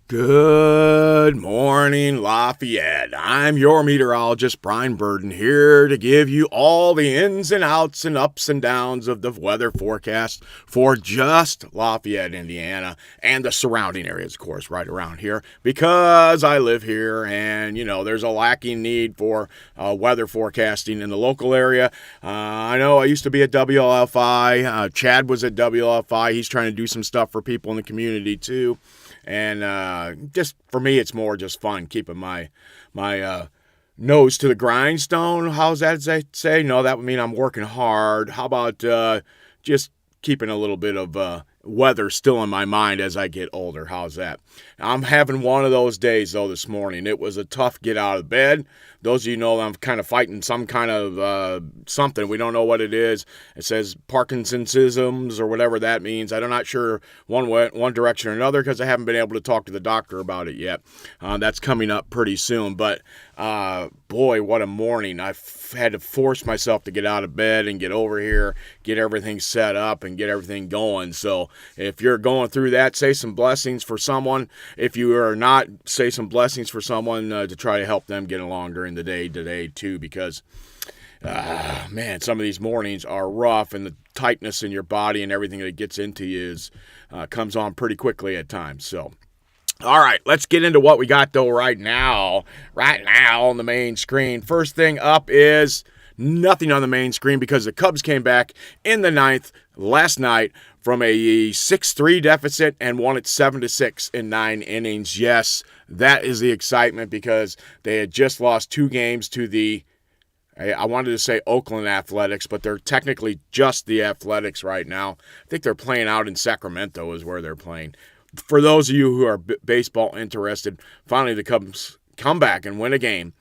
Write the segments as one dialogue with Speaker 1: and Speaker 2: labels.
Speaker 1: Good morning, Lafayette. I'm your meteorologist, Brian Burden, here to give you all the ins and outs and ups and downs of the weather forecast for just Lafayette, Indiana, and the surrounding areas, of course, right around here, because I live here and, there's a lacking need for weather forecasting in the local area. I know I used to be at WLFI. Chad was at WLFI. He's trying to do some stuff for people in the community, too. And just for me, it's more just fun keeping my nose to the grindstone. How's that say? No, that would mean I'm working hard. How about just keeping a little bit of weather still in my mind as I get older? How's that? I'm having one of those days, though, this morning. It was a tough get out of bed. Those of you know I'm kind of fighting some kind of something. We don't know what it is. It says Parkinson'sisms or whatever that means. I'm not sure one direction or another because I haven't been able to talk to the doctor about it yet. That's coming up pretty soon. But boy, what a morning. I've had to force myself to get out of bed and get over here, get everything set up, and get everything going. So if you're going through that, say some blessings for someone. If you are not, say some blessings for someone to try to help them get along during the day today, too, because man, some of these mornings are rough, and the tightness in your body and everything that gets into you comes on pretty quickly at times. So all right, let's get into what we got, though, right now on the main screen. First thing up is nothing on the main screen because the Cubs came back in the ninth last night from a 6-3 deficit and won it 7-6 in 9 innings. Yes, that is the excitement because they had just lost 2 games to the, I wanted to say Oakland Athletics, but they're technically just the Athletics right now. I think they're playing out in Sacramento is where they're playing. For those of you who are baseball interested, finally the Cubs come back and win a game.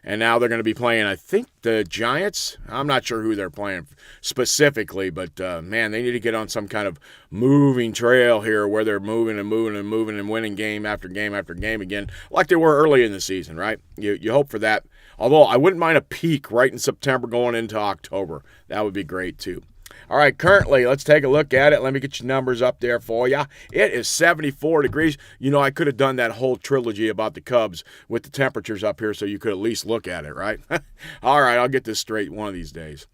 Speaker 1: And now they're going to be playing, I think, the Giants. I'm not sure who they're playing specifically, but, man, they need to get on some kind of moving trail here where they're moving and winning game after game after game again, like they were early in the season, right? You hope for that. Although I wouldn't mind a peak right in September going into October. That would be great, too. All right, currently, let's take a look at it. Let me get your numbers up there for you. It is 74 degrees. I could have done that whole trilogy about the Cubs with the temperatures up here so you could at least look at it, right? All right, I'll get this straight one of these days.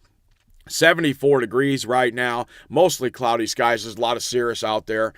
Speaker 1: 74 degrees right now, mostly cloudy skies. There's a lot of cirrus out there.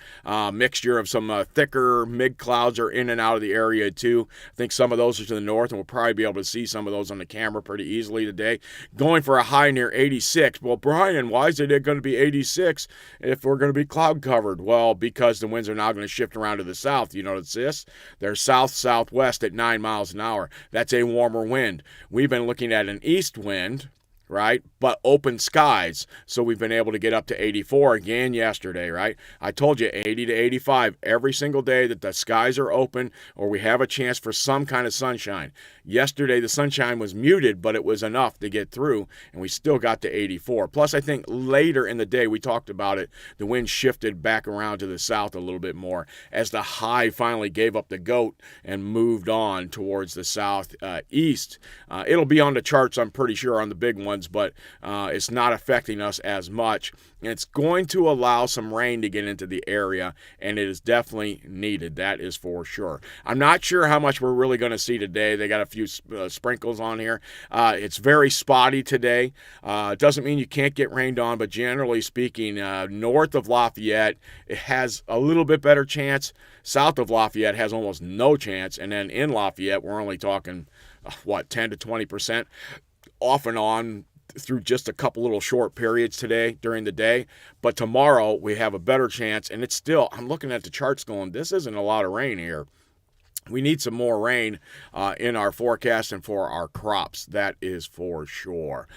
Speaker 1: Mixture of some thicker mid-clouds are in and out of the area too. I think some of those are to the north, and we'll probably be able to see some of those on the camera pretty easily today. Going for a high near 86. Well, Brian, why is it going to be 86 if we're going to be cloud covered? Well, because the winds are now going to shift around to the south. You notice this? They're south-southwest at 9 miles an hour. That's a warmer wind. We've been looking at an east wind, right? But open skies. So we've been able to get up to 84 again yesterday, right? I told you 80 to 85 every single day that the skies are open or we have a chance for some kind of sunshine. Yesterday, the sunshine was muted, but it was enough to get through, and we still got to 84. Plus, I think later in the day, we talked about it, the wind shifted back around to the south a little bit more as the high finally gave up the goat and moved on towards the southeast. It'll be on the charts, I'm pretty sure, on the big ones, but it's not affecting us as much. And it's going to allow some rain to get into the area, and it is definitely needed. That is for sure. I'm not sure how much we're really going to see today. They got a few sprinkles on here. It's very spotty today. It doesn't mean you can't get rained on, but generally speaking, north of Lafayette, it has a little bit better chance. South of Lafayette has almost no chance. And then in Lafayette, we're only talking, 10 to 20% off and on through just a couple little short periods today during the day. But tomorrow we have a better chance, and it's still, I'm looking at the charts going, this isn't a lot of rain here. We need some more rain in our forecast and for our crops. That is for sure.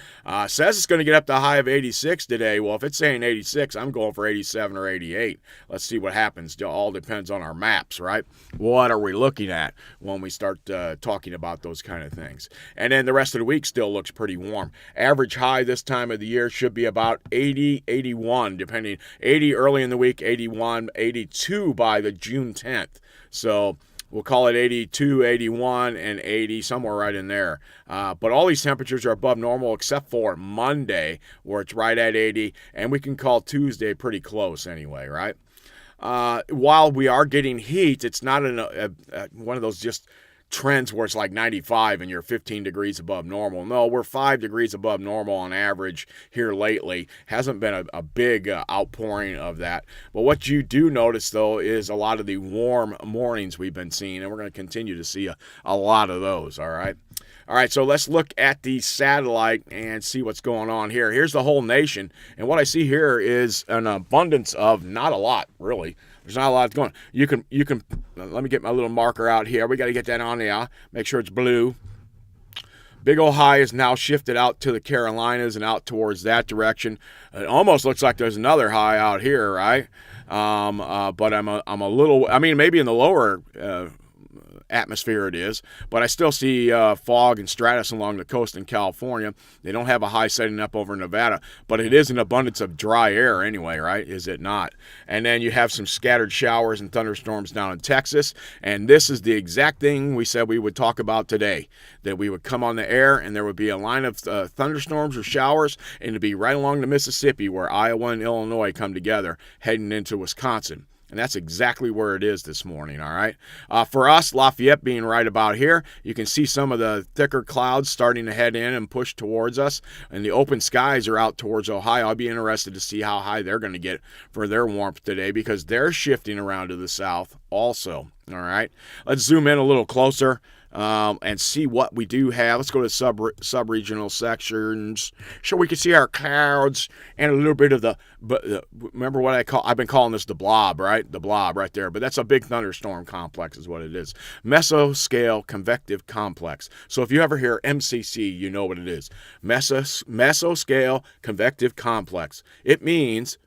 Speaker 1: Says it's going to get up to a high of 86 today. Well, if it's saying 86, I'm going for 87 or 88. Let's see what happens. It all depends on our maps, right? What are we looking at when we start talking about those kind of things? And then the rest of the week still looks pretty warm. Average high this time of the year should be about 80, 81, depending. 80 early in the week, 81, 82 by the June 10th. So we'll call it 82, 81, and 80, somewhere right in there. But all these temperatures are above normal except for Monday, where it's right at 80, and we can call Tuesday pretty close anyway, right? while we are getting heat, it's not one of those just trends where it's like 95 and you're 15 degrees above normal. No, we're 5 degrees above normal on average here lately. Hasn't been a big outpouring of that. But what you do notice, though, is a lot of the warm mornings we've been seeing, and we're going to continue to see a lot of those, all right? All right, so let's look at the satellite and see what's going on here. Here's the whole nation, and what I see here is an abundance of not a lot, really. There's not a lot going on. You can. Let me get my little marker out here. We got to get that on there. Make sure it's blue. Big old high is now shifted out to the Carolinas and out towards that direction. It almost looks like there's another high out here, right? But I'm a little. I mean, maybe in the lower atmosphere it is, but I still see fog and stratus along the coast in California. They don't have a high setting up over Nevada, but it is an abundance of dry air anyway, right? Is it not? And then you have some scattered showers and thunderstorms down in Texas, and this is the exact thing we said we would talk about today, that we would come on the air and there would be a line of thunderstorms or showers, and it'd be right along the Mississippi where Iowa and Illinois come together heading into Wisconsin. And that's exactly where it is this morning, all right? For us, Lafayette being right about here, you can see some of the thicker clouds starting to head in and push towards us. And the open skies are out towards Ohio. I'll be interested to see how high they're going to get for their warmth today because they're shifting around to the south also, all right? Let's zoom in a little closer. And see what we do have. Let's go to sub-regional sections so we can see our clouds and a little bit of remember what I've been calling this the blob, right? The blob right there. But that's a big thunderstorm complex is what it is. Mesoscale convective complex. So if you ever hear MCC, you know what it is. Mesoscale convective complex. It means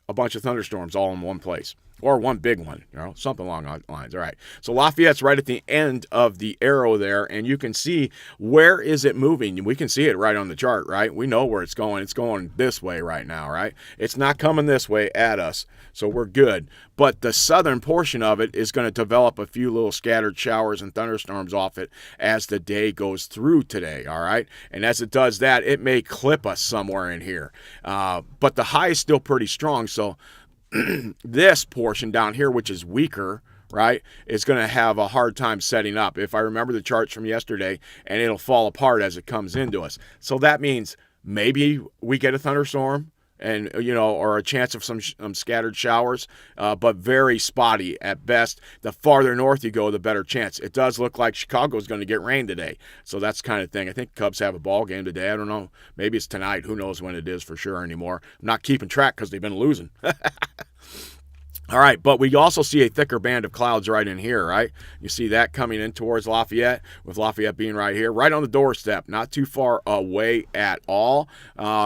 Speaker 1: a bunch of thunderstorms all in one place. Or one big one, something along those lines. All right. So Lafayette's right at the end of the arrow there, and you can see where is it moving. We can see it right on the chart, right? We know where it's going. It's going this way right now, right? It's not coming this way at us, so we're good. But the southern portion of it is going to develop a few little scattered showers and thunderstorms off it as the day goes through today, all right? And as it does that, it may clip us somewhere in here. But the high is still pretty strong, so this portion down here, which is weaker, right, is going to have a hard time setting up, if I remember the charts from yesterday, and it'll fall apart as it comes into us. So that means maybe we get a thunderstorm and, or a chance of some scattered showers, but very spotty at best. The farther north you go, the better chance. It does look like Chicago's going to get rain today. So that's the kind of thing. I think Cubs have a ball game today. I don't know. Maybe it's tonight. Who knows when it is for sure anymore. I'm not keeping track because they've been losing. All right, but we also see a thicker band of clouds right in here, right? You see that coming in towards Lafayette, with Lafayette being right here, right on the doorstep, not too far away at all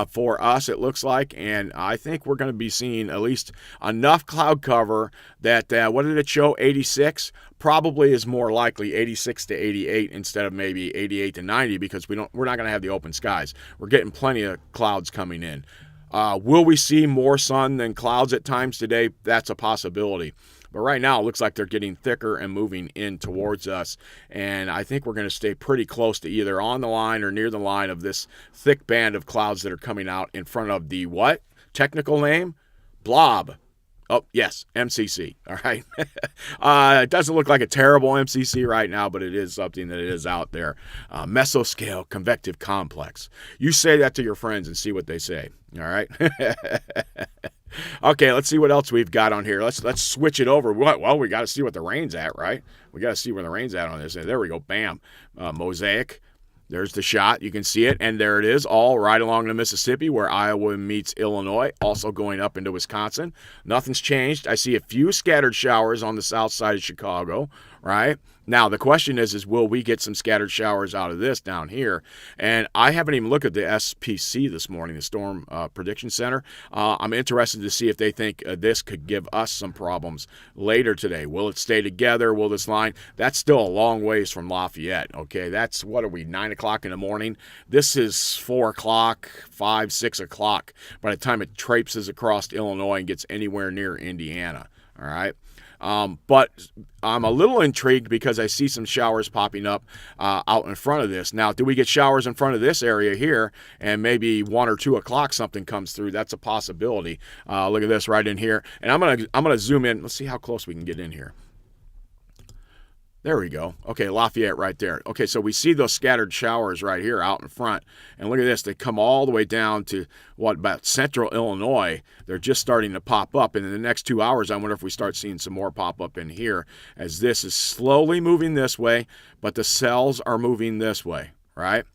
Speaker 1: for us, it looks like. And I think we're going to be seeing at least enough cloud cover that, what did it show, 86? Probably is more likely 86 to 88 instead of maybe 88 to 90 because we're not going to have the open skies. We're getting plenty of clouds coming in. Will we see more sun than clouds at times today? That's a possibility. But right now, it looks like they're getting thicker and moving in towards us. And I think we're going to stay pretty close to either on the line or near the line of this thick band of clouds that are coming out in front of the what? Technical name? Blob. Oh, yes, MCC, all right? It doesn't look like a terrible MCC right now, but it is something that is out there. Mesoscale convective complex. You say that to your friends and see what they say, all right? Okay, let's see what else we've got on here. Let's switch it over. Well, we got to see what the rain's at, right? We got to see where the rain's at on this. There we go, bam, mosaic. There's the shot. You can see it, and there it is, all right along the Mississippi where Iowa meets Illinois, also going up into Wisconsin. Nothing's changed. I see a few scattered showers on the south side of Chicago, right? Now, the question is will we get some scattered showers out of this down here? And I haven't even looked at the SPC this morning, the Storm Prediction Center. I'm interested to see if they think this could give us some problems later today. Will it stay together? Will this line? That's still a long ways from Lafayette, okay? That's, what are we, 9 o'clock in the morning? This is 4 o'clock, 5, 6 o'clock by the time it traipses across Illinois and gets anywhere near Indiana. All right. But I'm a little intrigued because I see some showers popping up out in front of this. Now, do we get showers in front of this area here and maybe 1 or 2 o'clock something comes through? That's a possibility. Look at this right in here. And I'm gonna zoom in. Let's see how close we can get in here. There we go. Okay, Lafayette right there. Okay, so we see those scattered showers right here out in front. And look at this. They come all the way down to, about central Illinois. They're just starting to pop up. And in the next 2 hours, I wonder if we start seeing some more pop up in here as this is slowly moving this way, but the cells are moving this way, right?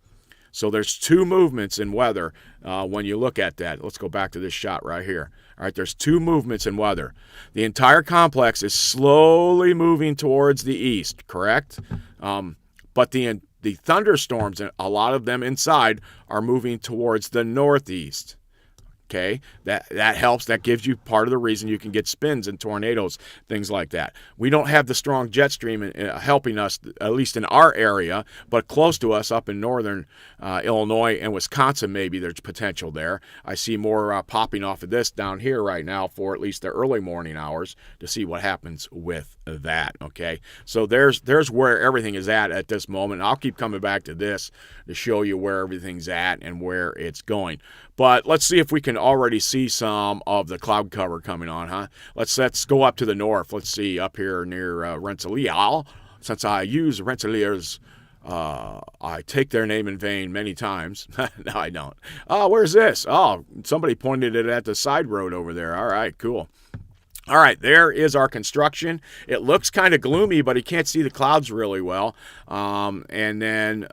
Speaker 1: So there's 2 movements in weather when you look at that. Let's go back to this shot right here. All right, there's 2 movements in weather. The entire complex is slowly moving towards the east, correct? But the thunderstorms, a lot of them inside, are moving towards the northeast. Okay, that helps. That gives you part of the reason you can get spins and tornadoes, things like that. We don't have the strong jet stream helping us, at least in our area, but close to us up in northern Illinois and Wisconsin, maybe there's potential there. I see more popping off of this down here right now for at least the early morning hours to see what happens with that. Okay, so there's where everything is at this moment. I'll keep coming back to this to show you where everything's at and where it's going. But let's see if we can already see some of the cloud cover coming on, huh? Let's go up to the north. Let's see up here near Rensselaer. Since I use Rensselaer's, I take their name in vain many times. No, I don't. Oh, where's this? Oh, somebody pointed it at the side road over there. All right, cool. All right, there is our construction. It looks kind of gloomy, but you can't see the clouds really well. And then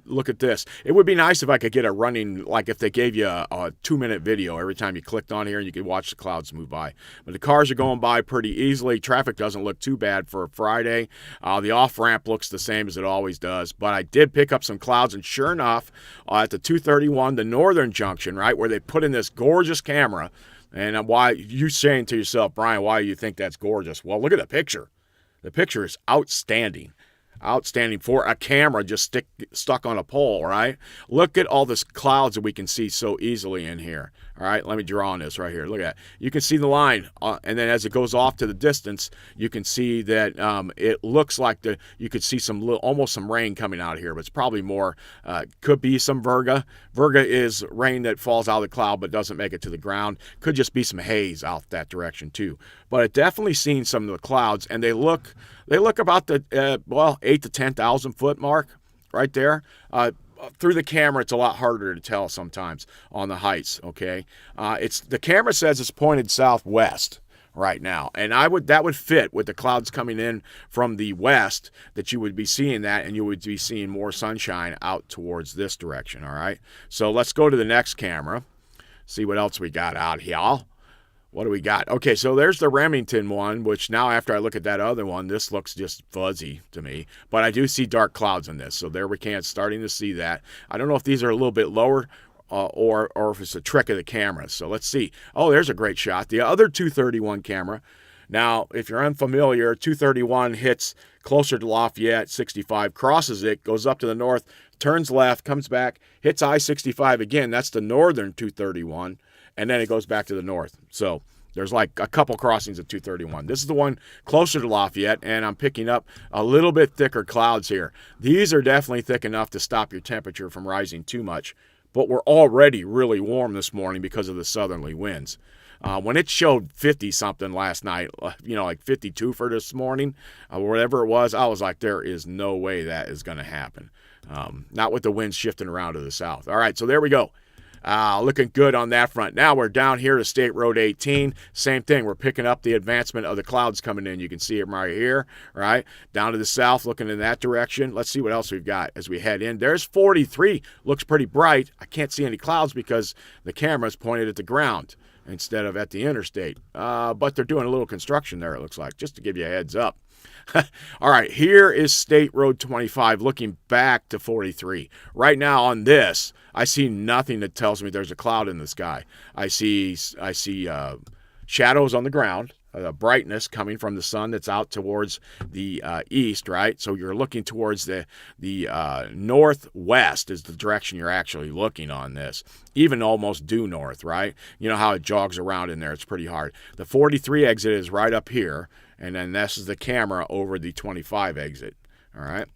Speaker 1: look at this. It would be nice if I could get a running, like if they gave you a 2-minute video every time you clicked on here and you could watch the clouds move by. But the cars are going by pretty easily. Traffic doesn't look too bad for a Friday. The off-ramp looks the same as it always does. But I did pick up some clouds, and sure enough, at the 231, the northern junction, right, where they put in this gorgeous camera. And why you saying to yourself, Brian, why do you think that's gorgeous? Well, look at the picture. The picture is outstanding. Outstanding for a camera just stuck on a pole, right? Look at all this clouds that we can see so easily in here. All right, let me draw on this right here. Look at that. You can see the line, and then as it goes off to the distance, you can see that it looks like you could see almost some rain coming out of here, but it's probably more, could be some virga. Virga is rain that falls out of the cloud but doesn't make it to the ground. Could just be some haze out that direction too. But it definitely seen some of the clouds, and they look about the 8 to 10,000 foot mark right there. Through the camera, it's a lot harder to tell sometimes on the heights. Okay, the camera says it's pointed southwest right now, and that would fit with the clouds coming in from the west. That you would be seeing that, and you would be seeing more sunshine out towards this direction. All right, so let's go to the next camera, see what else we got out here. What do we got? Okay, so there's the Remington one, which now after I look at that other one, this looks just fuzzy to me. But I do see dark clouds in this, so there we can, starting to see that. I don't know if these are a little bit lower or if it's a trick of the camera. So let's see. Oh, there's a great shot. The other 231 camera. Now, if you're unfamiliar, 231 hits closer to Lafayette, 65, crosses it, goes up to the north, turns left, comes back, hits I-65 again. That's the northern 231. And then it goes back to the north. So there's like a couple crossings of 231. This is the one closer to Lafayette, and I'm picking up a little bit thicker clouds here. These are definitely thick enough to stop your temperature from rising too much, but we're already really warm this morning because of the southerly winds. When it showed 50-something last night, like 52 for this morning, whatever it was, I was like, there is no way that is going to happen. Not with the winds shifting around to the south. All right, so there we go. Looking good on that front. Now we're down here to State Road 18. Same thing. We're picking up the advancement of the clouds coming in. You can see them right here, right? Down to the south, looking in that direction. Let's see what else we've got as we head in. There's 43. Looks pretty bright. I can't see any clouds because the camera's pointed at the ground instead of at the interstate. But they're doing a little construction there, it looks like, just to give you a heads up. All right, here is State Road 25 looking back to 43. Right now on this, I see nothing that tells me there's a cloud in the sky. I see shadows on the ground, brightness coming from the sun that's out towards the east, right? So you're looking towards the northwest is the direction you're actually looking on this, even almost due north, right? You know how it jogs around in there. It's pretty hard. The 43 exit is right up here, and then this is the camera over the 25 exit, all right?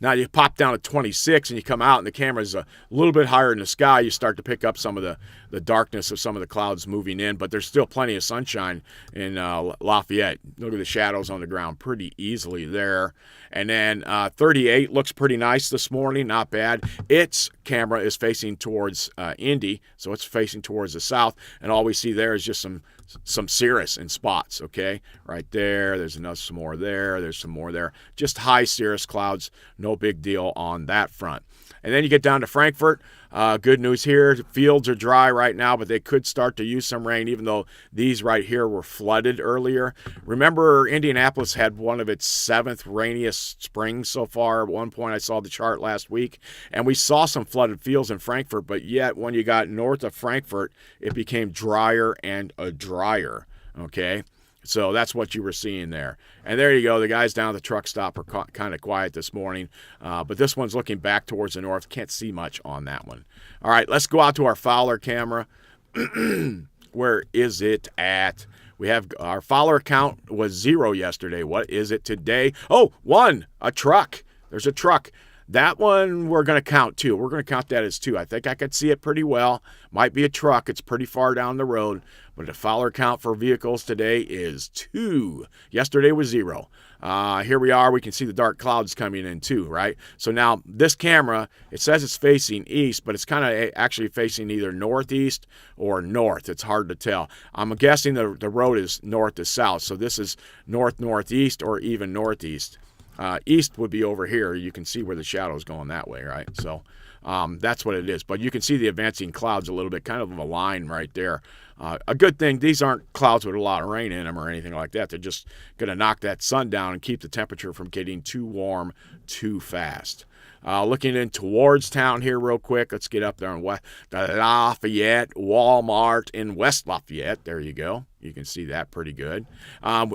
Speaker 1: Now you pop down to 26 and you come out and the camera's a little bit higher in the sky. You start to pick up some of the darkness of some of the clouds moving in, but there's still plenty of sunshine in Lafayette. Look at the shadows on the ground pretty easily there. And then 38 looks pretty nice this morning, not bad. Its camera is facing towards Indy, so it's facing towards the south, and all we see there is just some cirrus in spots, okay? Right there, there's some more there, there's some more there. Just high cirrus clouds, no big deal on that front. And then you get down to Frankfort. Good news here, fields are dry right now, but they could start to use some rain, even though these right here were flooded earlier. Remember, Indianapolis had one of its 7th rainiest springs so far. At one point, I saw the chart last week, and we saw some flooded fields in Frankfort, but yet when you got north of Frankfort, it became drier and drier, okay? So that's what you were seeing there. And there you go. The guys down at the truck stop are kind of quiet this morning. But this one's looking back towards the north. Can't see much on that one. All right, let's go out to our Fowler camera. Where is it at? We have our Fowler count was 0 yesterday. What is it today? Oh, 1, a truck. There's a truck. That one we're going to count too. We're going to count that as 2. I think I could see it pretty well. Might be a truck. It's pretty far down the road. But the Fowler count for vehicles today is 2. Yesterday was 0. Here we are. We can see the dark clouds coming in too, right? So now this camera, it says it's facing east, but it's kind of actually facing either northeast or north. It's hard to tell. I'm guessing the road is north to south. So this is north-northeast or even northeast. East would be over here. You can see where the shadow's going that way, right? So that's what it is. But you can see the advancing clouds a little bit, kind of a line right there. A good thing, these aren't clouds with a lot of rain in them or anything like that. They're just going to knock that sun down and keep the temperature from getting too warm too fast. Looking in towards town here real quick. Let's get up there on the Lafayette Walmart in West Lafayette. There you go. You can see that pretty good.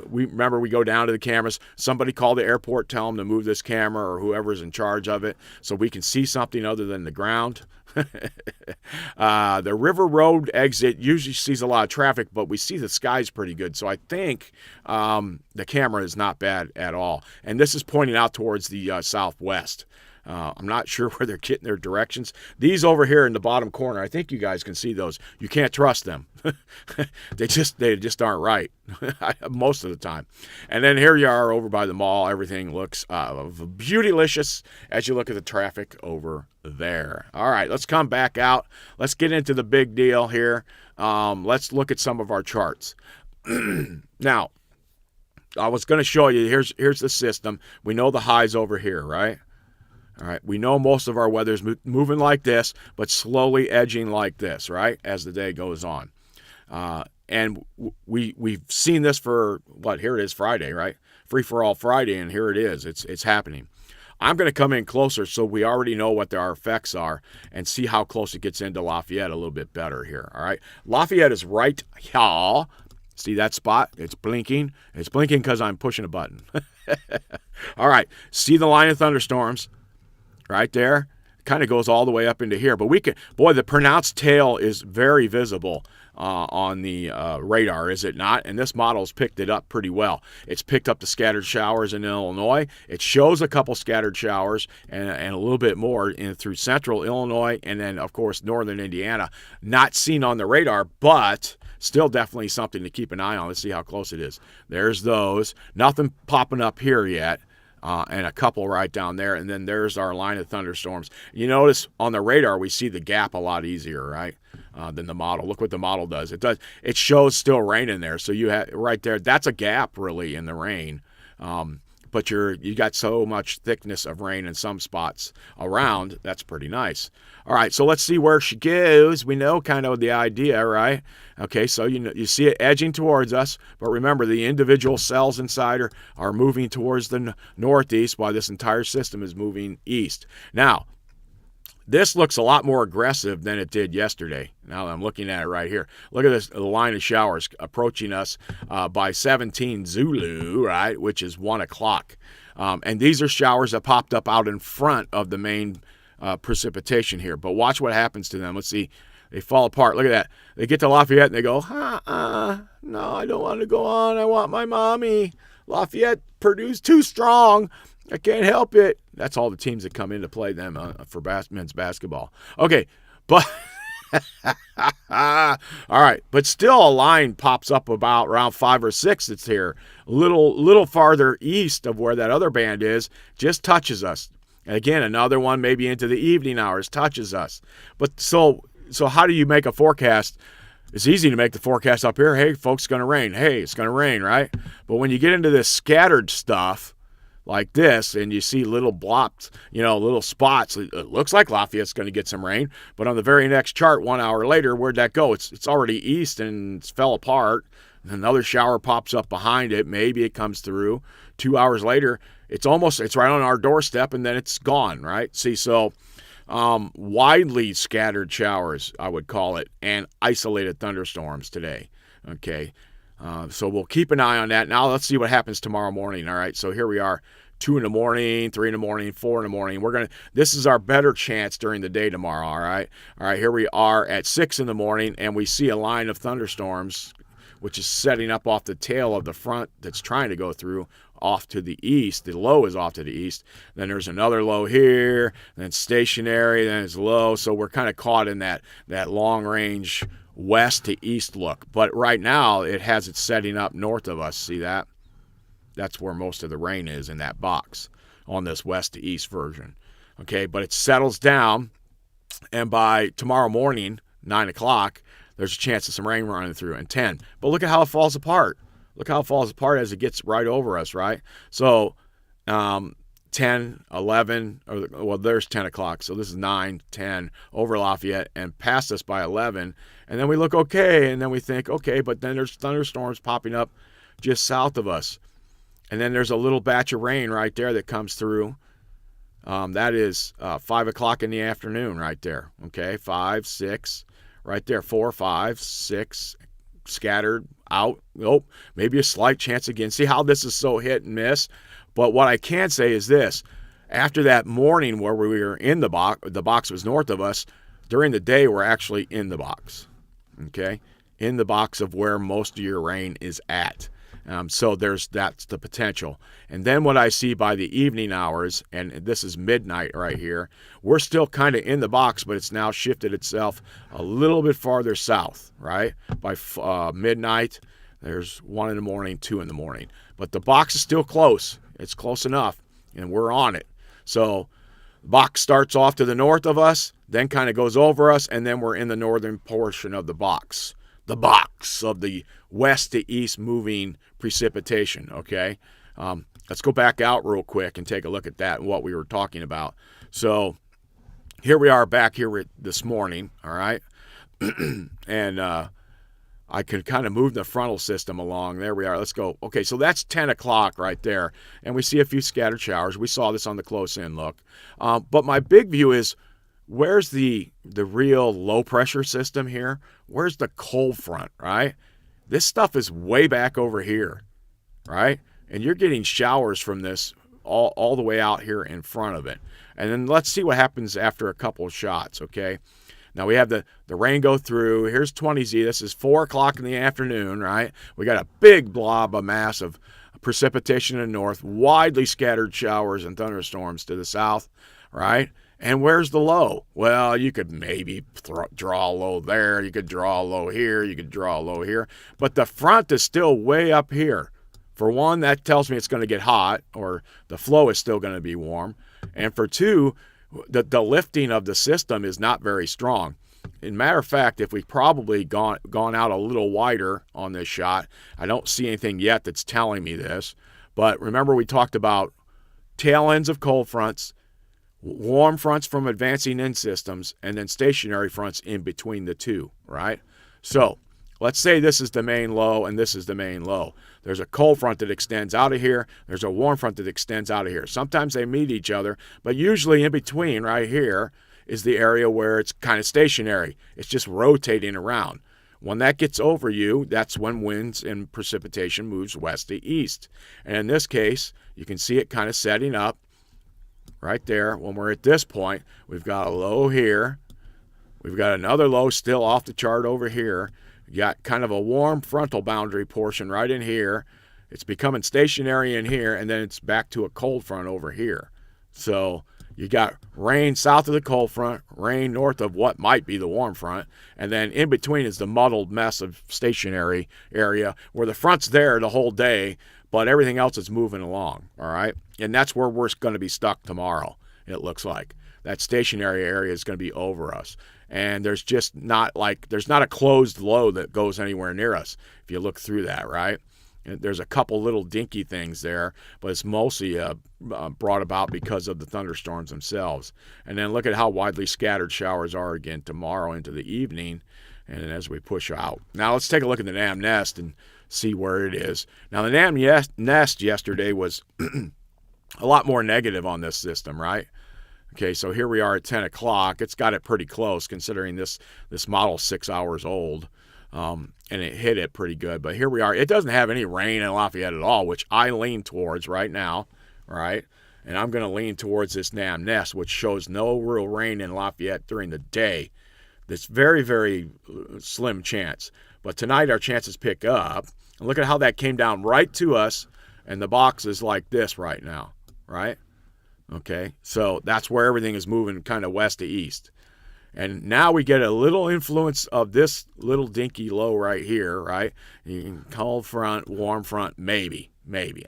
Speaker 1: We go down to the cameras. Somebody call the airport, tell them to move this camera or whoever's in charge of it so we can see something other than the ground. The River Road exit usually sees a lot of traffic, but we see the skies pretty good. So I think the camera is not bad at all. And this is pointing out towards the southwest. I'm not sure where they're getting their directions. These over here in the bottom corner, I think you guys can see those. You can't trust them. They just aren't right most of the time. And then here you are over by the mall. Everything looks beautylicious as you look at the traffic over there. All right, let's come back out. Let's get into the big deal here. Let's look at some of our charts. Now, I was going to show you, here's the system. We know the highs over here, right? All right, we know most of our weather's moving like this, but slowly edging like this, right, as the day goes on. And we've seen this for, here it is, Friday, right? Free-for-all Friday, and here it is. It's happening. I'm going to come in closer so we already know what our effects are and see how close it gets into Lafayette a little bit better here, all right? Lafayette is right here. See that spot? It's blinking. It's blinking because I'm pushing a button. All right, see the line of thunderstorms? Right there, kind of goes all the way up into here. But the pronounced tail is very visible on the radar, is it not? And this model's picked it up pretty well. It's picked up the scattered showers in Illinois. It shows a couple scattered showers and a little bit more through central Illinois and then, of course, northern Indiana. Not seen on the radar, but still definitely something to keep an eye on. Let's see how close it is. There's those. Nothing popping up here yet. And a couple right down there, and then there's our line of thunderstorms. You notice on the radar we see the gap a lot easier, right, than the model. Look what the model does. It shows still rain in there, so you have right there. That's a gap really in the rain, but you got so much thickness of rain in some spots around. That's pretty nice. All right, so let's see where she goes. We know kind of the idea, right? Okay, so you see it edging towards us, but remember the individual cells inside are moving towards the northeast while this entire system is moving east. Now, This looks a lot more aggressive than it did yesterday. Now I'm looking at it right here. Look at this, the line of showers approaching us by 17 Zulu, right, which is 1 o'clock. And these are showers that popped up out in front of the main precipitation here. But watch what happens to them. Let's see. They fall apart. Look at that. They get to Lafayette and they go, no, I don't want to go on. I want my mommy. Lafayette, Purdue's too strong. I can't help it. That's all the teams that come in to play them for men's basketball. Okay, but all right, but still a line pops up about around 5 or 6 that's here, little farther east of where that other band is, just touches us. And again, another one maybe into the evening hours touches us. But so how do you make a forecast? It's easy to make the forecast up here. Hey, folks, it's going to rain. Hey, it's going to rain, right? But when you get into this scattered stuff like this, and you see little blops, little spots, it looks like Lafayette's going to get some rain. But on the very next chart, 1 hour later, where'd that go? It's already east and it's fell apart. And another shower pops up behind it. Maybe it comes through. 2 hours later, it's right on our doorstep, and then it's gone, right? See, so widely scattered showers, I would call it, and isolated thunderstorms today, okay? So we'll keep an eye on that. Now let's see what happens tomorrow morning, all right? So here we are, 2 in the morning, 3 in the morning, 4 in the morning. This is our better chance during the day tomorrow, all right? All right, here we are at 6 in the morning, and we see a line of thunderstorms, which is setting up off the tail of the front that's trying to go through off to the east. The low is off to the east. Then there's another low here, then stationary, then it's low. So we're kind of caught in that long-range west to east look. But right now, it has it setting up north of us. See that? That's where most of the rain is, in that box on this west to east version. Okay, but it settles down, and by tomorrow morning, 9 o'clock, there's a chance of some rain running through, and 10. But look at how it falls apart. Look how it falls apart as it gets right over us, right? So 10, 11, there's 10 o'clock. So this is 9, 10 over Lafayette and past us by 11. And then we look okay, and then we think, okay, but then there's thunderstorms popping up just south of us. And then there's a little batch of rain right there that comes through. That is 5 o'clock in the afternoon right there, okay? 5, 6, right there, 4, 5, 6, scattered out. Nope, maybe a slight chance again. See how this is so hit and miss? But what I can say is this. After that morning where we were in the box was north of us, during the day we're actually in the box, okay? In the box of where most of your rain is at. So that's the potential. And then what I see by the evening hours, and this is midnight right here, we're still kind of in the box, but it's now shifted itself a little bit farther south, right? By midnight, there's 1 in the morning, 2 in the morning. But the box is still close. It's close enough, and we're on it. So the box starts off to the north of us, then kind of goes over us, and then we're in the northern portion of the box. The box of the west to east moving precipitation, okay? Let's go back out real quick and take a look at that and what we were talking about. So here we are back here this morning, all right? And I could kind of move the frontal system along. There we are. Let's go. Okay, so that's 10 o'clock right there. And we see a few scattered showers. We saw this on the close-in look. But my big view is, where's the real low-pressure system here? Where's the cold front, right? This stuff is way back over here, right? And you're getting showers from this all the way out here in front of it. And then let's see what happens after a couple of shots, okay? Now we have the rain go through. Here's 20Z. This is 4 o'clock in the afternoon, right? We got a big blob of mass of precipitation in the north, widely scattered showers and thunderstorms to the south, right? And where's the low? Well, you could maybe draw a low there. You could draw a low here. You could draw a low here. But the front is still way up here. For one, that tells me it's going to get hot, or the flow is still going to be warm. And for two, the lifting of the system is not very strong. In matter of fact, if we've probably gone out a little wider on this shot, I don't see anything yet that's telling me this. But remember, we talked about tail ends of cold fronts, warm fronts from advancing in systems, and then stationary fronts in between the two, right? So let's say this is the main low and this is the main low. There's a cold front that extends out of here. There's a warm front that extends out of here. Sometimes they meet each other, but usually in between right here is the area where it's kind of stationary. It's just rotating around. When that gets over you, that's when winds and precipitation moves west to east. And in this case, you can see it kind of setting up right there. When we're at this point, we've got a low here. We've got another low still off the chart over here. You got kind of a warm frontal boundary portion right in here. It's becoming stationary in here, and then it's back to a cold front over here. So you got rain south of the cold front, rain north of what might be the warm front, and then in between is the muddled mess of stationary area where the front's there the whole day, but everything else is moving along, all right? And that's where we're going to be stuck tomorrow, it looks like. That stationary area is going to be over us. And there's just not there's not a closed low that goes anywhere near us if you look through that, right? And there's a couple little dinky things there, but it's mostly brought about because of the thunderstorms themselves. And then look at how widely scattered showers are again tomorrow into the evening, and then as we push out. Now let's take a look at the NAM nest and see where it is. Now the NAM nest yesterday was a lot more negative on this system, right? Okay, so here we are at 10 o'clock. It's got it pretty close considering this model's 6 hours old, and it hit it pretty good. But here we are. It doesn't have any rain in Lafayette at all, which I lean towards right now, right? And I'm going to lean towards this NAM nest, which shows no real rain in Lafayette during the day. That's very, very slim chance. But tonight our chances pick up. And look at how that came down right to us, and the box is like this right now, right? Okay, so that's where everything is moving kind of west to east. And now we get a little influence of this little dinky low right here, right? You can cold front, warm front, maybe.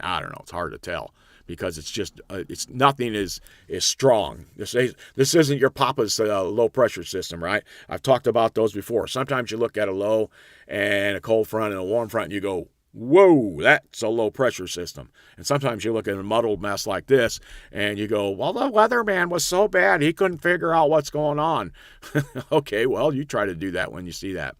Speaker 1: I don't know. It's hard to tell because it's just nothing is strong. This isn't your Papa's low pressure system, right? I've talked about those before. Sometimes you look at a low and a cold front and a warm front and you go, whoa, that's a low pressure system. And sometimes you look at a muddled mess like this and you go, well, the weatherman was so bad he couldn't figure out what's going on. Okay, well, you try to do that when you see that.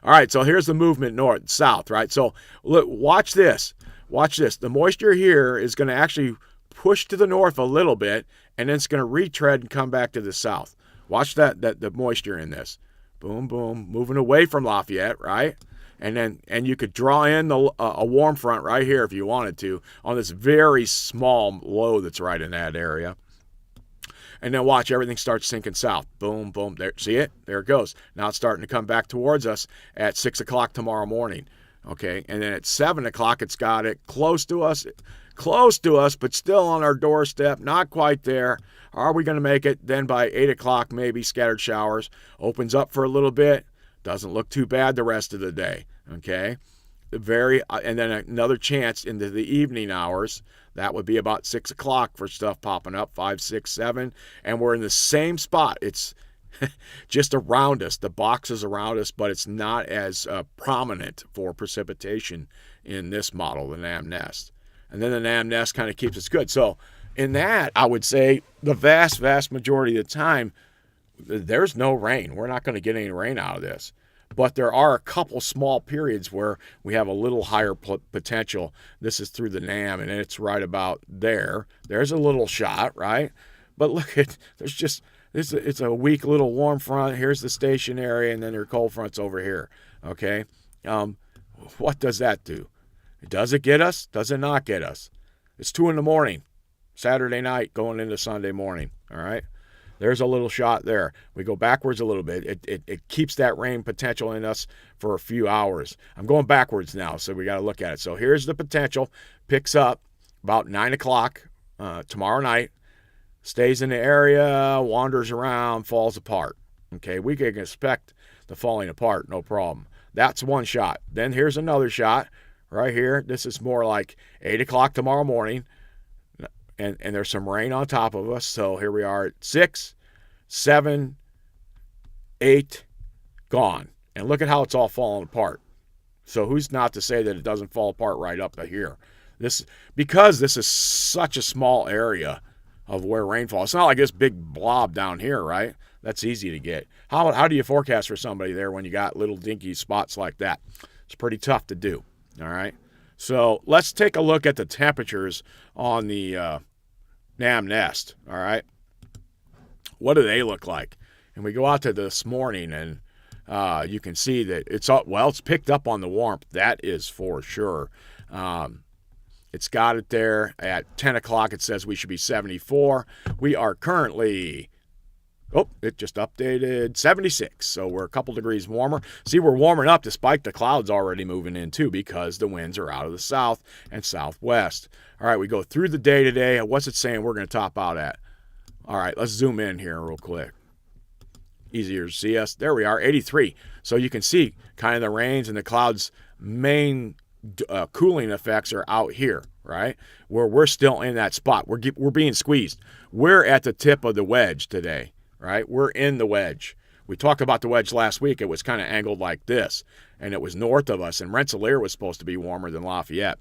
Speaker 1: All right, so here's the movement north, south, right? So look, watch this. Watch this. The moisture here is going to actually push to the north a little bit, and then it's going to retread and come back to the south. Watch the moisture in this. Boom, boom, moving away from Lafayette, right? And you could draw in a warm front right here if you wanted to on this very small low that's right in that area. And then watch, everything starts sinking south. Boom, boom. There, see it? There it goes. Now it's starting to come back towards us at 6 o'clock tomorrow morning. Okay, and then at 7 o'clock, it's got it close to us, but still on our doorstep, not quite there. Are we going to make it? Then by 8 o'clock, maybe scattered showers. Opens up for a little bit. Doesn't look too bad the rest of the day. Okay, and then another chance into the evening hours. That would be about 6 o'clock for stuff popping up, 5, 6, 7. And we're in the same spot. It's just around us. The box is around us, but it's not as prominent for precipitation in this model, the NAM nest. And then the NAM nest kind of keeps us good. So in that, I would say the vast, vast majority of the time, there's no rain. We're not going to get any rain out of this. But there are a couple small periods where we have a little higher potential. This is through the NAM, and it's right about there. There's a little shot, right? But look at, it's a weak little warm front. Here's the stationary, and then your cold front's over here, okay? What does that do? Does it get us? Does it not get us? It's 2 in the morning, Saturday night going into Sunday morning, all right? There's a little shot there. We go backwards a little bit. It keeps that rain potential in us for a few hours. I'm going backwards now, so we got to look at it. So here's the potential. Picks up about 9 o'clock tomorrow night. Stays in the area, wanders around, falls apart. Okay, we can expect the falling apart, no problem. That's one shot. Then here's another shot right here. This is more like 8 o'clock tomorrow morning. And there's some rain on top of us. So here we are at 6, 7, 8, gone. And look at how it's all falling apart. So who's not to say that it doesn't fall apart right up to here? Because this is such a small area of where rainfall. It's not like this big blob down here, right? That's easy to get. How do you forecast for somebody there when you got little dinky spots like that? It's pretty tough to do, all right? So let's take a look at the temperatures on the NAM nest, all right? What do they look like? And we go out to this morning, and you can see that it's picked up on the warmth. That is for sure. It's got it there. At 10 o'clock, it says we should be 74. We are currently, it just updated, 76. So we're a couple degrees warmer. See, we're warming up despite the clouds already moving in too, because the winds are out of the south and southwest. All right, we go through the day today. What's it saying we're going to top out at? All right, let's zoom in here real quick. Easier to see us. There we are, 83. So you can see kind of the rains and the clouds' main cooling effects are out here, right? Where we're still in that spot. We're being squeezed. We're at the tip of the wedge today, right? We're in the wedge. We talked about the wedge last week. It was kind of angled like this, and it was north of us, and Rensselaer was supposed to be warmer than Lafayette.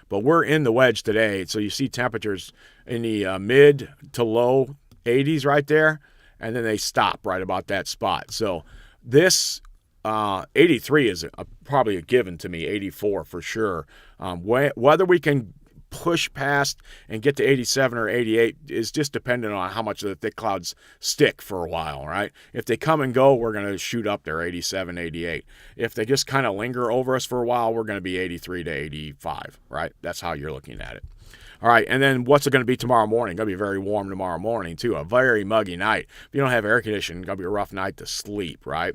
Speaker 1: But we're in the wedge today, so you see temperatures in the mid to low 80s right there, and then they stop right about that spot. So this 83 is probably a given to me, 84 for sure. Whether we can push past and get to 87 or 88 is just dependent on how much of the thick clouds stick for a while, right? If they come and go, we're going to shoot up there, 87, 88. If they just kind of linger over us for a while, we're going to be 83 to 85, right? That's how you're looking at it. All right, and then what's it going to be tomorrow morning? Going to be very warm tomorrow morning, too. A very muggy night. If you don't have air conditioning, it's going to be a rough night to sleep, right?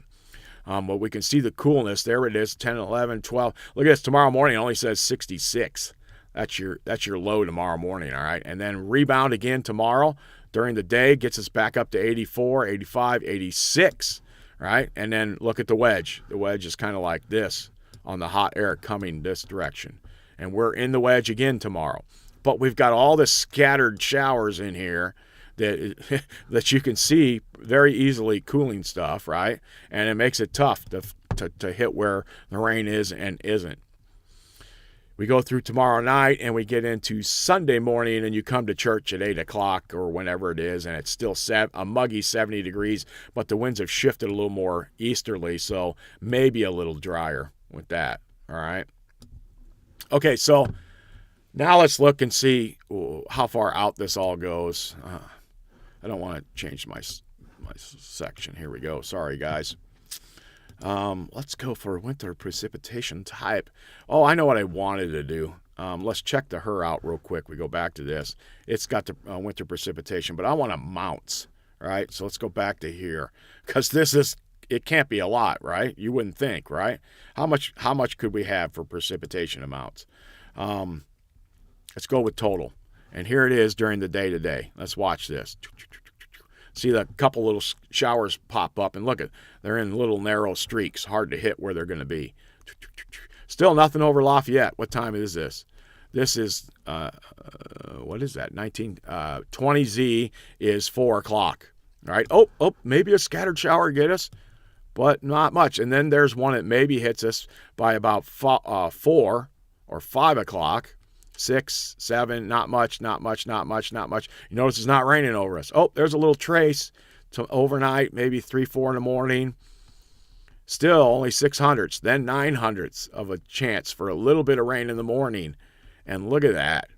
Speaker 1: But we can see the coolness. There it is, 10, 11, 12. Look at this. Tomorrow morning it only says 66. That's your low tomorrow morning, all right? And then rebound again tomorrow during the day, gets us back up to 84, 85, 86, right? And then look at the wedge. The wedge is kind of like this on the hot air coming this direction. And we're in the wedge again tomorrow. But we've got all the scattered showers in here that you can see very easily cooling stuff, right? And it makes it tough to hit where the rain is and isn't. We go through tomorrow night and we get into Sunday morning, and you come to church at 8 o'clock or whenever it is, and it's still a muggy 70 degrees, but the winds have shifted a little more easterly, so maybe a little drier with that, all right? Okay, so now let's look and see how far out this all goes. I don't want to change my section. Here we go. Sorry, guys. Let's go for winter precipitation type. Oh, I know what I wanted to do. Let's check the HER out real quick. We go back to this. It's got the winter precipitation, but I want amounts, right? So let's go back to here, because it can't be a lot, right? You wouldn't think, right? How much could we have for precipitation amounts? Let's go with total. And here it is during the day today. Let's watch this. See the couple little showers pop up, and look they're in little narrow streaks, hard to hit where they're going to be. Still nothing over Lafayette. What time is this? This is what is that? 20Z is 4 o'clock. All right. Oh, maybe a scattered shower get us, but not much. And then there's one that maybe hits us by about 4 or 5 o'clock. 6, 7, not much. You notice it's not raining over us. Oh, there's a little trace to overnight, maybe 3, 4 in the morning. Still only 600ths, then 900ths of a chance for a little bit of rain in the morning. And look at that.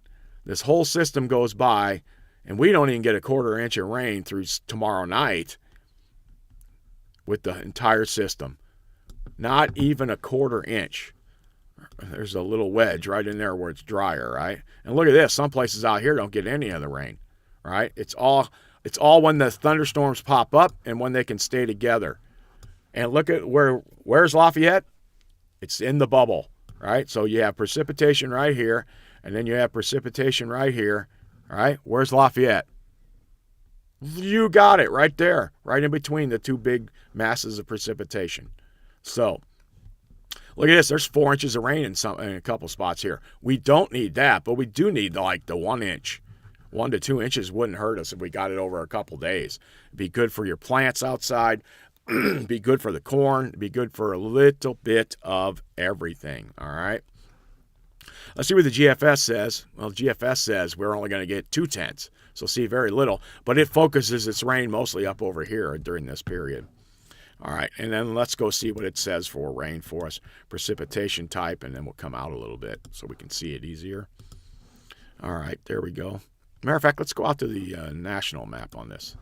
Speaker 1: This whole system goes by, and we don't even get a 1/4 inch of rain through tomorrow night with the entire system. Not even a 1/4 inch. There's a little wedge right in there where it's drier, right? And look at this. Some places out here don't get any of the rain, right? It's all when the thunderstorms pop up and when they can stay together. And look at where's Lafayette? It's in the bubble, right? So you have precipitation right here, and then you have precipitation right here, all right? Where's Lafayette? You got it right there, right in between the two big masses of precipitation. So look at this. There's 4 inches of rain in a couple spots here. We don't need that, but we do need the 1 inch. 1 to 2 inches wouldn't hurt us if we got it over a couple days. It'd be good for your plants outside. Be good for the corn. Be good for a little bit of everything. All right. Let's see what the GFS says. Well, the GFS says we're only going to get 2/10, so see very little. But it focuses its rain mostly up over here during this period. All right, and then let's go see what it says for rain for us, precipitation type, and then we'll come out a little bit so we can see it easier. All right, there we go. Matter of fact, let's go out to the national map on this.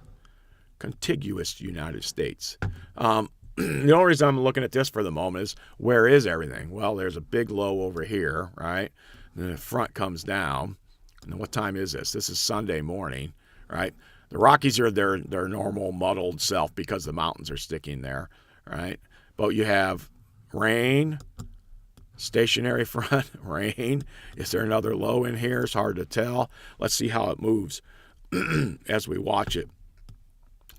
Speaker 1: contiguous United States. The only reason I'm looking at this for the moment is, where is everything? Well, there's a big low over here, right? And then the front comes down. And what time is this? This is Sunday morning, right? The Rockies are their normal muddled self because the mountains are sticking there, right? But you have rain, stationary front, rain. Is there another low in here? It's hard to tell. Let's see how it moves as we watch it.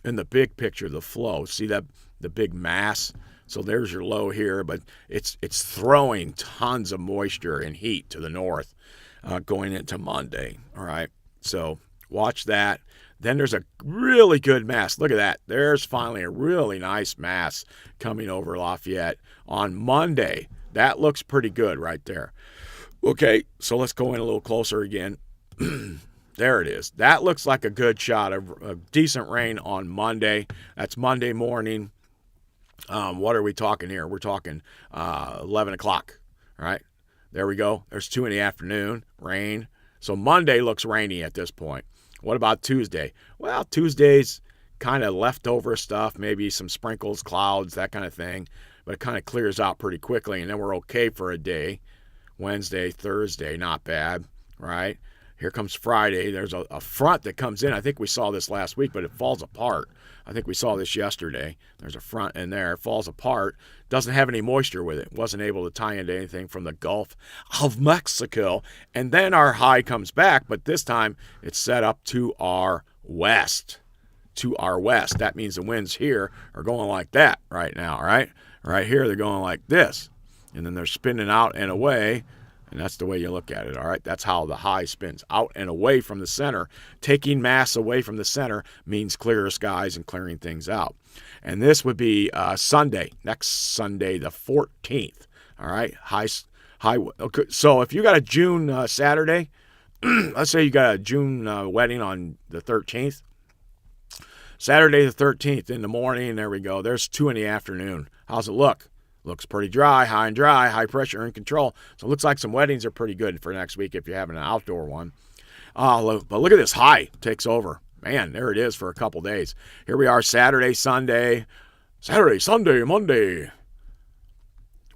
Speaker 1: In the big picture, the flow, see that the big mass? So there's your low here, but it's throwing tons of moisture and heat to the north going into Monday, all right? So watch that. Then there's a really good mass. Look at that. There's finally a really nice mass coming over Lafayette on Monday. That looks pretty good right there. Okay, so let's go in a little closer again. There it is. That looks like a good shot of decent rain on Monday. That's Monday morning. What are we talking here? We're talking 11 o'clock, all right? There we go. There's 2 in the afternoon, rain. So Monday looks rainy at this point. What about Tuesday? Well, Tuesday's kind of leftover stuff, maybe some sprinkles, clouds, that kind of thing. But it kind of clears out pretty quickly, and then we're okay for a day. Wednesday, Thursday, not bad, right? Here comes Friday. There's a front that comes in. I think we saw this last week, but it falls apart. I think we saw this yesterday. There's a front in there. It falls apart. Doesn't have any moisture with it. Wasn't able to tie into anything from the Gulf of Mexico. And then our high comes back, but this time it's set up to our west. To our west. That means the winds here are going like that right now, right? Right here, they're going like this. And then they're spinning out and away. And that's the way you look at it, all right? That's how the high spins, out and away from the center. Taking mass away from the center means clearer skies and clearing things out. And this would be Sunday, next Sunday, the 14th, all right? High. Okay, so if you got a June Saturday, let's say you got a June wedding on the 13th. Saturday the 13th in the morning, there we go. There's 2 in the afternoon. How's it look? Looks pretty dry, high pressure in control. So it looks like some weddings are pretty good for next week if you're having an outdoor one. But look at this high takes over. Man, there it is for a couple days. Here we are Saturday, Sunday, Monday.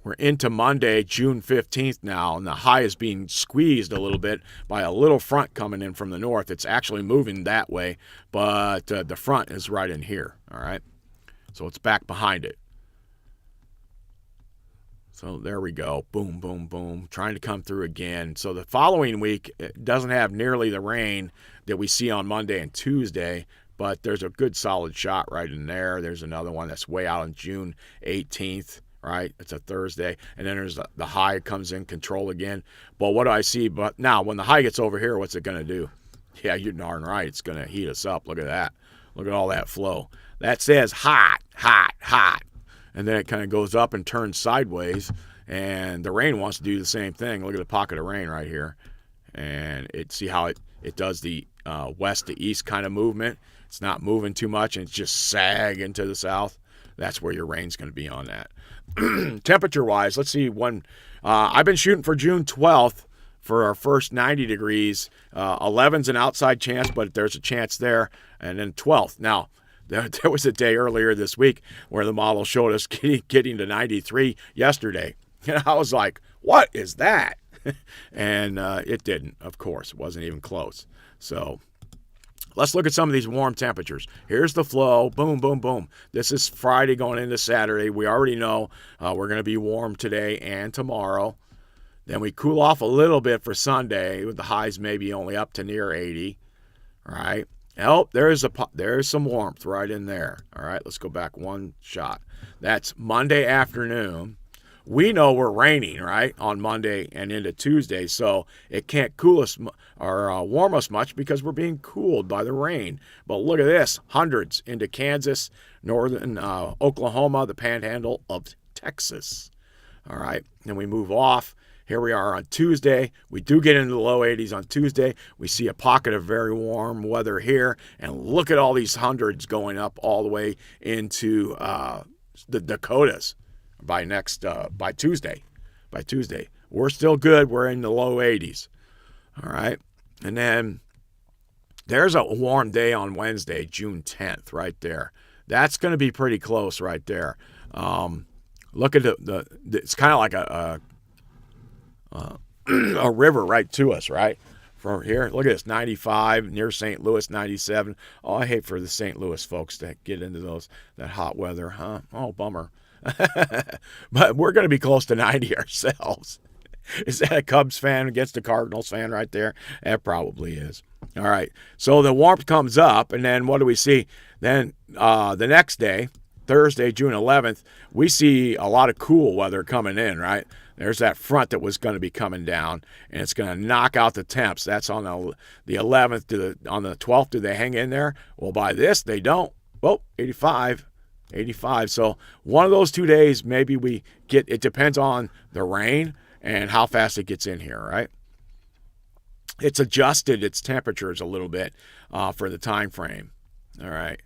Speaker 1: We're into Monday, June 15th now, and the high is being squeezed a little bit by a little front coming in from the north. It's actually moving that way, but the front is right in here, all right? So it's back behind it. So there we go. Boom, boom, boom. Trying to come through again. So the following week, it doesn't have nearly the rain that we see on Monday and Tuesday, but there's a good solid shot right in there. There's another one that's way out on June 18th, right? It's a Thursday. And then there's the high comes in control again. But what do I see? But now, when the high gets over here, what's it going to do? Yeah, you're darn right. It's going to heat us up. Look at that. Look at all that flow. That says hot, hot, hot. And then it kind of goes up and turns sideways, and the rain wants to do the same thing. Look at the pocket of rain right here. And see how it does the west to east kind of movement. It's not moving too much, and it's just sagging to the south. That's where your rain's going to be on that. Temperature-wise, let's see. I've been shooting for June 12th for our first 90 degrees. 11's an outside chance, but there's a chance there. And then 12th. Now, there was a day earlier this week where the model showed us getting to 93 yesterday. And I was like, what is that? And it didn't, of course. It wasn't even close. So let's look at some of these warm temperatures. Here's the flow. Boom, boom, boom. This is Friday going into Saturday. We already know we're going to be warm today and tomorrow. Then we cool off a little bit for Sunday with the highs maybe only up to near 80. All right. Oh, there's some warmth right in there. All right, let's go back one shot. That's Monday afternoon. We know we're raining, right, on Monday and into Tuesday, so it can't cool us or warm us much because we're being cooled by the rain. But look at this, hundreds into Kansas, northern Oklahoma, the panhandle of Texas. All right, and we move off. Here we are on Tuesday. We do get into the low 80s on Tuesday. We see a pocket of very warm weather here. And look at all these hundreds going up all the way into the Dakotas by Tuesday. By Tuesday. We're still good. We're in the low 80s. All right. And then There's a warm day on Wednesday, June 10th, right there. That's going to be pretty close right there. Look at it's kind of like a river right to us, right? From here, look at this, 95, near St. Louis, 97. Oh, I hate for the St. Louis folks to get into that hot weather, huh? Oh, bummer. But we're going to be close to 90 ourselves. Is that a Cubs fan against a Cardinals fan right there? That probably is. All right. So the warmth comes up, and then what do we see? Then the next day, Thursday, June 11th, we see a lot of cool weather coming in, right? There's that front that was going to be coming down, and it's going to knock out the temps. That's on the 11th. On the 12th, do they hang in there? Well, by this, they don't. Oh, 85. So one of those 2 days, maybe we get, it depends on the rain and how fast it gets in here, right? It's adjusted its temperatures a little bit for the time frame. All right.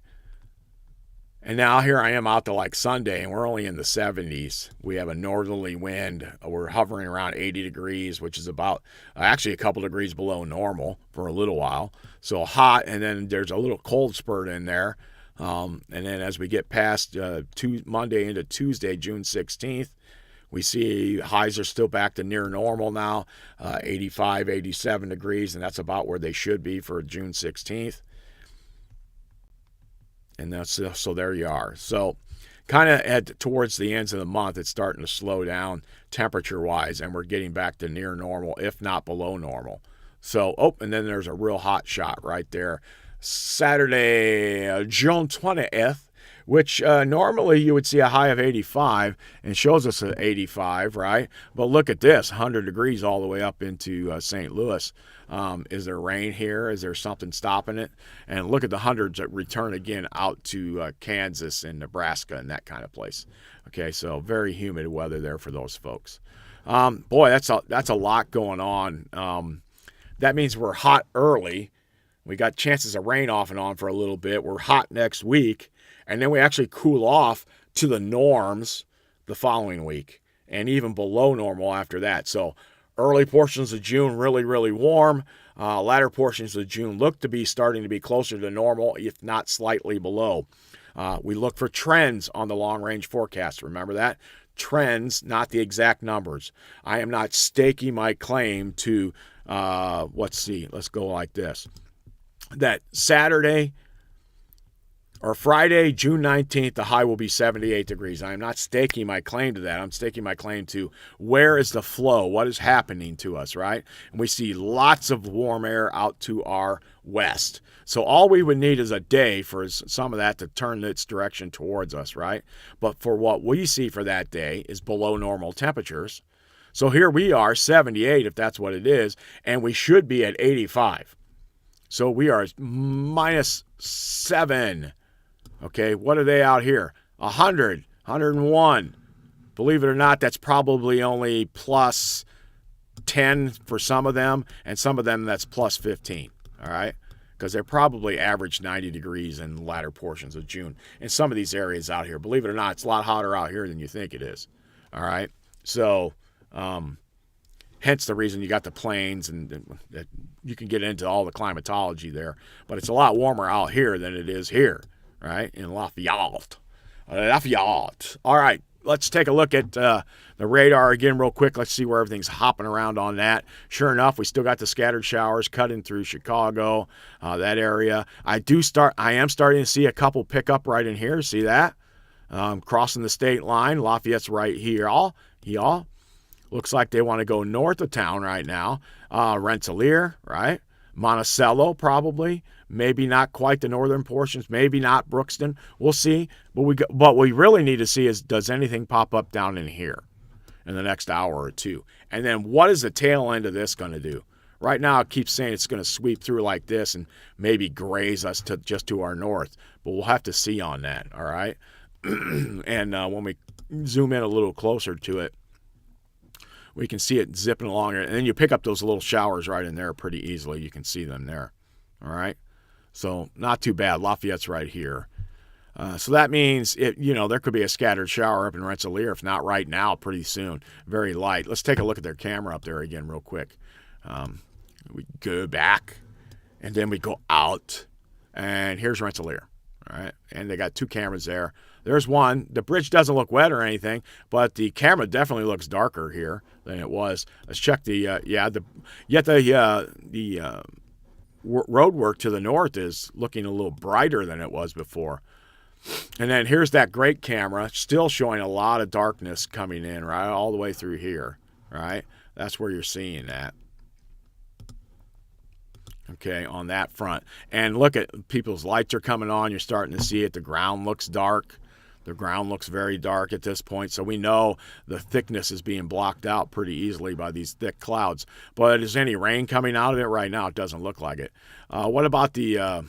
Speaker 1: And now here I am out to like Sunday, and we're only in the 70s. We have a northerly wind. We're hovering around 80 degrees, which is about actually a couple degrees below normal for a little while. So hot, and then there's a little cold spurt in there. And then as we get past Monday into Tuesday, June 16th, we see highs are still back to near normal now, 85, 87 degrees, and that's about where they should be for June 16th. And that's so there you are. So kind of towards the ends of the month, it's starting to slow down temperature-wise, and we're getting back to near normal, if not below normal. So, and then there's a real hot shot right there. Saturday, June 20th, which normally you would see a high of 85, and shows us an 85, right? But look at this, 100 degrees all the way up into St. Louis. Is there rain here? Is there something stopping it? And look at the hundreds that return again out to Kansas and Nebraska and that kind of place. Okay, so very humid weather there for those folks. Boy, that's a lot going on. That means we're hot early. We got chances of rain off and on for a little bit. We're hot next week. And then we actually cool off to the norms the following week, and even below normal after that. So early portions of June really, really warm. Latter portions of June look to be starting to be closer to normal, if not slightly below. We look for trends on the long-range forecast. Remember that? Trends, not the exact numbers. I am not staking my claim to, let's go like this. That Saturday or Friday, June 19th, the high will be 78 degrees. I am not staking my claim to that. I'm staking my claim to where is the flow? What is happening to us, right? And we see lots of warm air out to our west. So all we would need is a day for some of that to turn its direction towards us, right? But for what we see for that day is below normal temperatures. So here we are, 78 if that's what it is, and we should be at 85. So we are -7. Okay, what are they out here? 100, 101. Believe it or not, that's probably only +10 for some of them, and some of them that's +15, all right? Because they're probably average 90 degrees in the latter portions of June in some of these areas out here. Believe it or not, it's a lot hotter out here than you think it is, all right? So, hence the reason you got the plains, and you can get into all the climatology there. But it's a lot warmer out here than it is here, right, in Lafayette. All right, let's take a look at the radar again real quick. Let's see where everything's hopping around on that. Sure enough, we still got the scattered showers cutting through Chicago, that area. I am starting to see a couple pick up right in here. See that? Crossing the state line. Lafayette's right here. Y'all. Looks like they want to go north of town right now. Rensselaer, right? Monticello, probably. Maybe not quite the northern portions. Maybe not Brookston. We'll see. But what we really need to see is, does anything pop up down in here in the next hour or two? And then what is the tail end of this going to do? Right now, it keeps saying it's going to sweep through like this and maybe graze us just to our north. But we'll have to see on that, all right? And when we zoom in a little closer to it, we can see it zipping along, and then you pick up those little showers right in there pretty easily. You can see them there, all right? So not too bad. Lafayette's right here. So that means, there could be a scattered shower up in Rensselaer, if not right now, pretty soon. Very light. Let's take a look at their camera up there again real quick. We go back, And then we go out, and here's Rensselaer. All right, and they got 2 cameras there. There's one. The bridge doesn't look wet or anything, but the camera definitely looks darker here than it was. Let's check the road work to the north is looking a little brighter than it was before. And then here's that great camera, still showing a lot of darkness coming in, right, all the way through here, right? That's where you're seeing that. Okay, on that front. And look at people's lights are coming on. You're starting to see it. The ground looks dark. The ground looks very dark at this point, so we know the thickness is being blocked out pretty easily by these thick clouds. But is any rain coming out of it right now? It doesn't look like it. What about the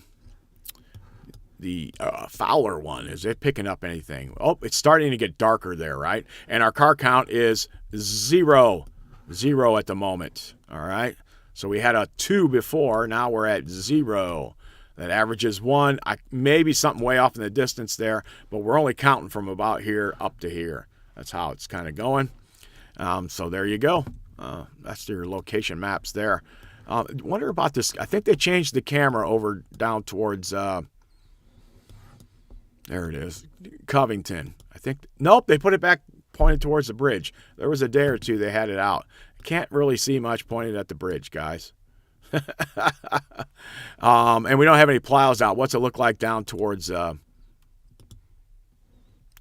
Speaker 1: Fowler one? Is it picking up anything? Oh, it's starting to get darker there, right? And our car count is 0 at the moment, all right? So we had a 2 before. Now we're at 0. That averages 1. Maybe something way off in the distance there, but we're only counting from about here up to here. That's how it's kind of going. So there you go. That's your location maps there. Wonder about this. I think they changed the camera over down towards, there it is, Covington. I think, nope, they put it back pointed towards the bridge. There was a day or two they had it out. Can't really see much pointed at the bridge, guys. And we don't have any plows out. What's it look like down towards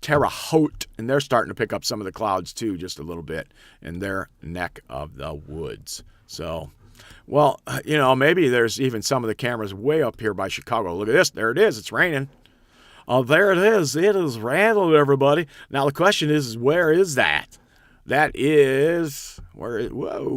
Speaker 1: Terre Haute? And they're starting to pick up some of the clouds too, just a little bit in their neck of the woods. So, well, you know, maybe there's even some of the cameras way up here by Chicago. Look at this. There it is. It's raining. Oh, there it is. It is raining, everybody. Now the question is where is that? That is,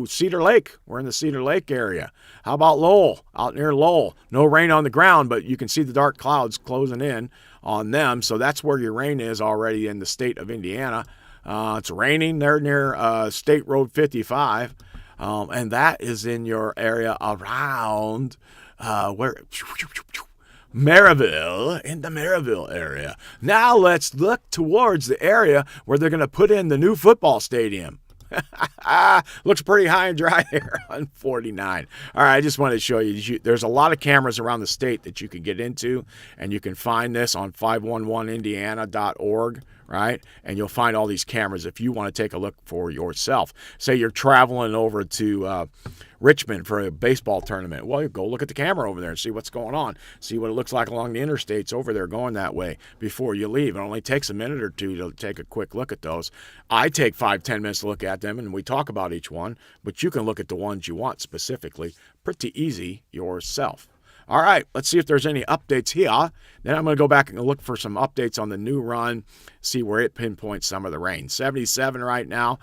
Speaker 1: Cedar Lake. We're in the Cedar Lake area. How about Lowell? Out near Lowell. No rain on the ground, but you can see the dark clouds closing in on them. So that's where your rain is already in the state of Indiana. It's raining there near State Road 55. And that is in your area around Maryville, in the Maryville area. Now let's look towards the area where they're going to put in the new football stadium. Looks pretty high and dry here on 49. All right, I just wanted to show you. There's a lot of cameras around the state that you can get into, and you can find this on 511indiana.org, right? And you'll find all these cameras if you want to take a look for yourself. Say you're traveling over to Richmond for a baseball tournament. Well, you go look at the camera over there and see what's going on. See what it looks like along the interstates over there going that way before you leave. It only takes a minute or two to take a quick look at those. I take 5-10 minutes to look at them, and we talk about each one, but you can look at the ones you want specifically pretty easy yourself. All right, let's see if there's any updates here. Then I'm going to go back and look for some updates on the new run, see where it pinpoints some of the rain. 77 right now,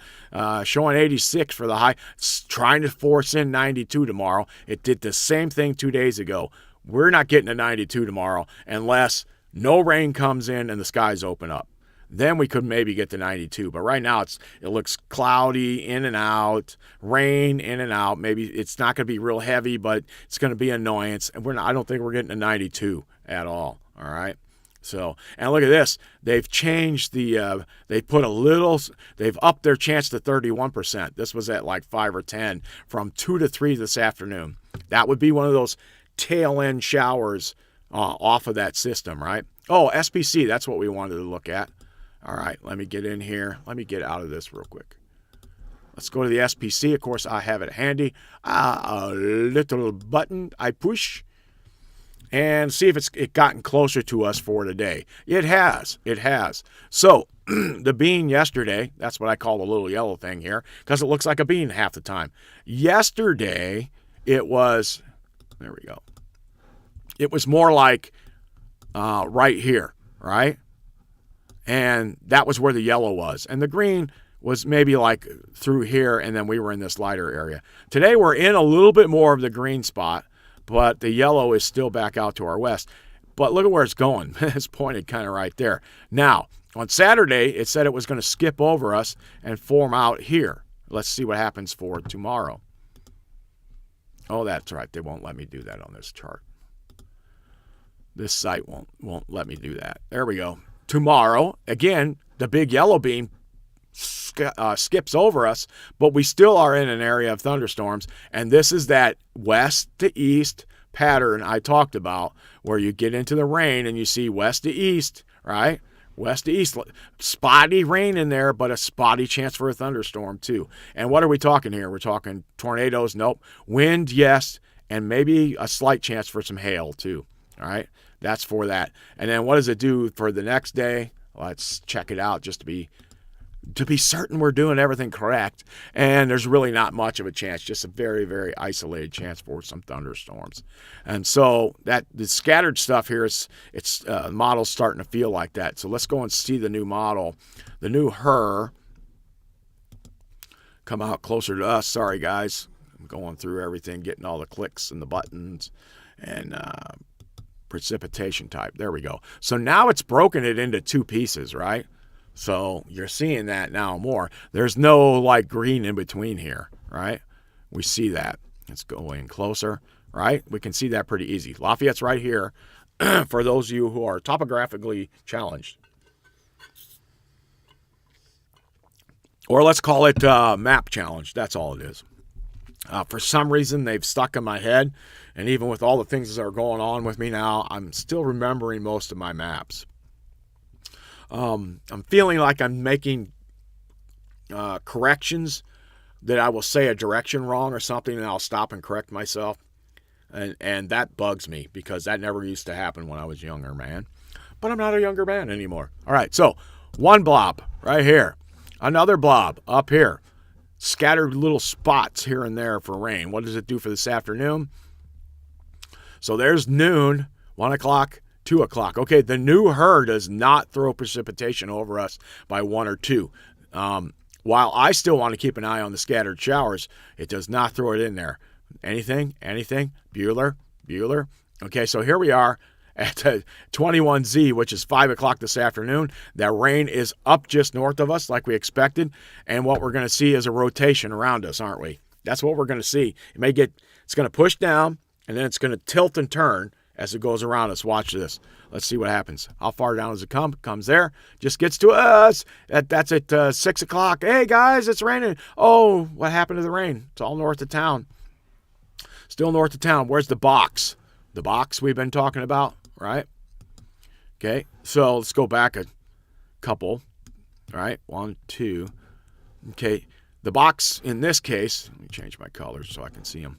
Speaker 1: showing 86 for the high. It's trying to force in 92 tomorrow. It did the same thing 2 days ago. We're not getting a 92 tomorrow unless no rain comes in and the skies open up. Then we could maybe get to 92. But right now it looks cloudy, in and out, rain, in and out. Maybe it's not going to be real heavy, but it's going to be an annoyance. And I don't think we're getting a 92 at all. All right. So, and look at this. They've changed they've upped their chance to 31%. This was at like 5 or 10 from 2 to 3 this afternoon. That would be one of those tail end showers off of that system, right? Oh, SPC, that's what we wanted to look at. All right, let me get in here. Let me get out of this real quick. Let's go to the SPC. Of course, I have it handy. A little button I push and see if it's gotten closer to us for today. It has. It has. So the bean yesterday, that's what I call the little yellow thing here because it looks like a bean half the time. Yesterday, it was, there we go. It was more like right here, right? And that was where the yellow was. And the green was maybe like through here, and then we were in this lighter area. Today we're in a little bit more of the green spot, but the yellow is still back out to our west. But look at where it's going. It's pointed kind of right there. Now, on Saturday, it said it was going to skip over us and form out here. Let's see what happens for tomorrow. Oh, that's right. They won't let me do that on this chart. This site won't let me do that. There we go. Tomorrow, again, the big yellow beam skips over us, but we still are in an area of thunderstorms, and this is that west to east pattern I talked about where you get into the rain and you see west to east, right? West to east, spotty rain in there, but a spotty chance for a thunderstorm too. And what are we talking here? We're talking tornadoes, nope. Wind, yes, and maybe a slight chance for some hail too. All right, that's for that. And then what does it do for the next day? Let's check it out just to be certain we're doing everything correct. And there's really not much of a chance, just a very, very isolated chance for some thunderstorms. And so that the scattered stuff here is model's starting to feel like that. So let's go and see the new model, the new HER. Come out closer to us. Sorry, guys. I'm going through everything, getting all the clicks and the buttons and precipitation type. There we go. So now it's broken it into two pieces, right? So you're seeing that now more. There's no like green in between here, right? We see that. Let's go in closer, right? We can see that pretty easy. Lafayette's right here for those of you who are topographically challenged. Or let's call it map challenge. That's all it is. For some reason, they've stuck in my head. And even with all the things that are going on with me now, I'm still remembering most of my maps. I'm feeling like I'm making corrections that I will say a direction wrong or something, and I'll stop and correct myself. And that bugs me because that never used to happen when I was a younger man. But I'm not a younger man anymore. All right, so one blob right here. Another blob up here. Scattered little spots here and there for rain. What does it do for this afternoon? So there's noon, 1 o'clock, 2 o'clock. Okay, the new HER does not throw precipitation over us by 1 or 2. While I still want to keep an eye on the scattered showers, it does not throw it in there. Anything? Bueller? Okay, so here we are at 21Z, which is 5 o'clock this afternoon. That rain is up just north of us like we expected, and what we're going to see is a rotation around us, aren't we? That's what we're going to see. It's going to push down, and then it's going to tilt and turn as it goes around us. Watch this. Let's see what happens. How far down does it come? Comes there. Just gets to us. That's at 6 o'clock. Hey, guys, it's raining. Oh, what happened to the rain? It's all north of town. Still north of town. Where's the box? The box we've been talking about, right? Okay, so let's go back a couple. All right, 1, 2. Okay, the box in this case, let me change my colors so I can see them.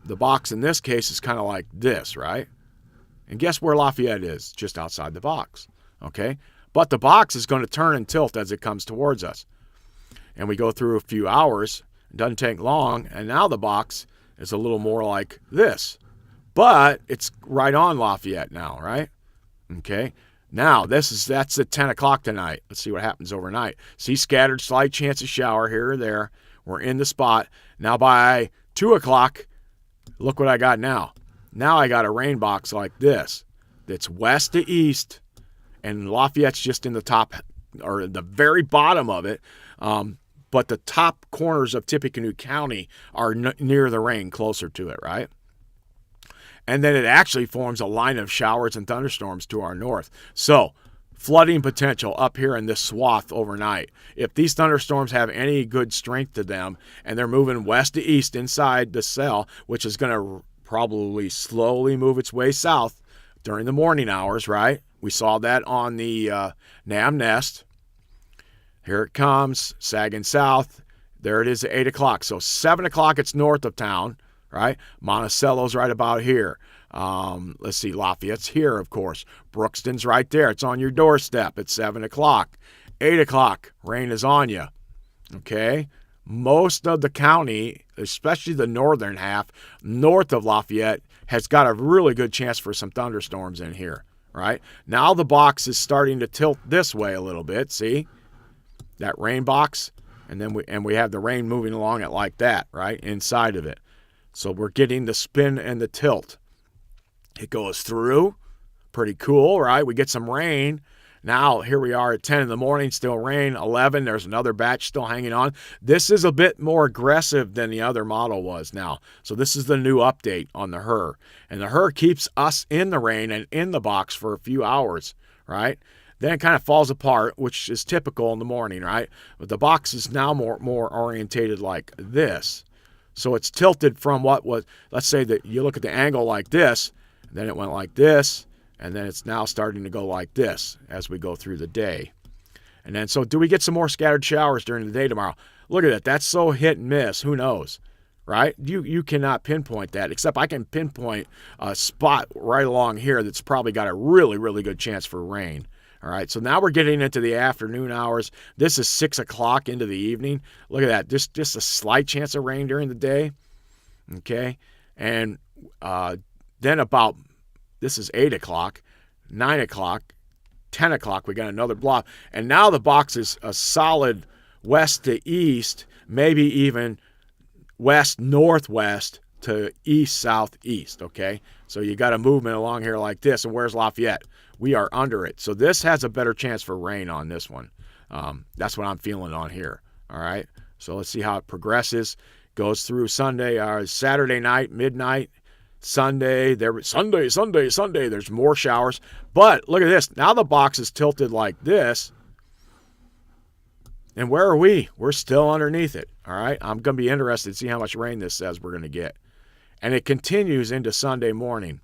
Speaker 1: The box in this case is kind of like this, right? And guess where Lafayette is? Just outside the box, okay? But the box is going to turn and tilt as it comes towards us. And we go through a few hours. It doesn't take long, and now the box is a little more like this. But it's right on Lafayette now, right? Okay. Now, that's at 10 o'clock tonight. Let's see what happens overnight. See, scattered, slight chance of shower here or there. We're in the spot. Now, by 2 o'clock, look what I got now. Now I got a rain box like this that's west to east, and Lafayette's just in the top or the very bottom of it. But the top corners of Tippecanoe County are near the rain, closer to it, right? And then it actually forms a line of showers and thunderstorms to our north. So, flooding potential up here in this swath overnight. If these thunderstorms have any good strength to them, and they're moving west to east inside the cell, which is going to probably slowly move its way south during the morning hours, right? We saw that on the NAM Nest. Here it comes, sagging south. There it is at 8 o'clock. So 7 o'clock, it's north of town, right? Monticello's right about here. Let's see, Lafayette's here, of course. Brookston's right there. It's on your doorstep at 7 o'clock. 8 o'clock, rain is on you, okay? Most of the county, especially the northern half, north of Lafayette, has got a really good chance for some thunderstorms in here, right? Now the box is starting to tilt this way a little bit, see? That rain box, and then we have the rain moving along it like that, right, inside of it. So we're getting the spin and the tilt. It goes through, pretty cool, right? We get some rain. Now, here we are at 10 in the morning, still rain. 11, there's another batch still hanging on. This is a bit more aggressive than the other model was now. So this is the new update on the HER. And the HER keeps us in the rain and in the box for a few hours, right? Then it kind of falls apart, which is typical in the morning, right? But the box is now more orientated like this. So it's tilted from what was, let's say that you look at the angle like this, and then it went like this, and then it's now starting to go like this as we go through the day. And then, so do we get some more scattered showers during the day tomorrow? Look at that. That's so hit and miss. Who knows, right? You cannot pinpoint that, except I can pinpoint a spot right along here that's probably got a really, really good chance for rain. All right, so now we're getting into the afternoon hours. This is 6 o'clock into the evening. Look at that. Just a slight chance of rain during the day. Okay, and then about, this is 8 o'clock, 9 o'clock, 10 o'clock, we got another block. And now the box is a solid west to east, maybe even west-northwest to east-southeast, okay? So you got a movement along here like this. And where's Lafayette? We are under it. So this has a better chance for rain on this one. That's what I'm feeling on here, all right? So let's see how it progresses. Goes through Sunday, Saturday night, midnight, Sunday. Sunday. There's more showers. But look at this. Now the box is tilted like this. And where are we? We're still underneath it, all right? I'm going to be interested to see how much rain this says we're going to get. And it continues into Sunday morning.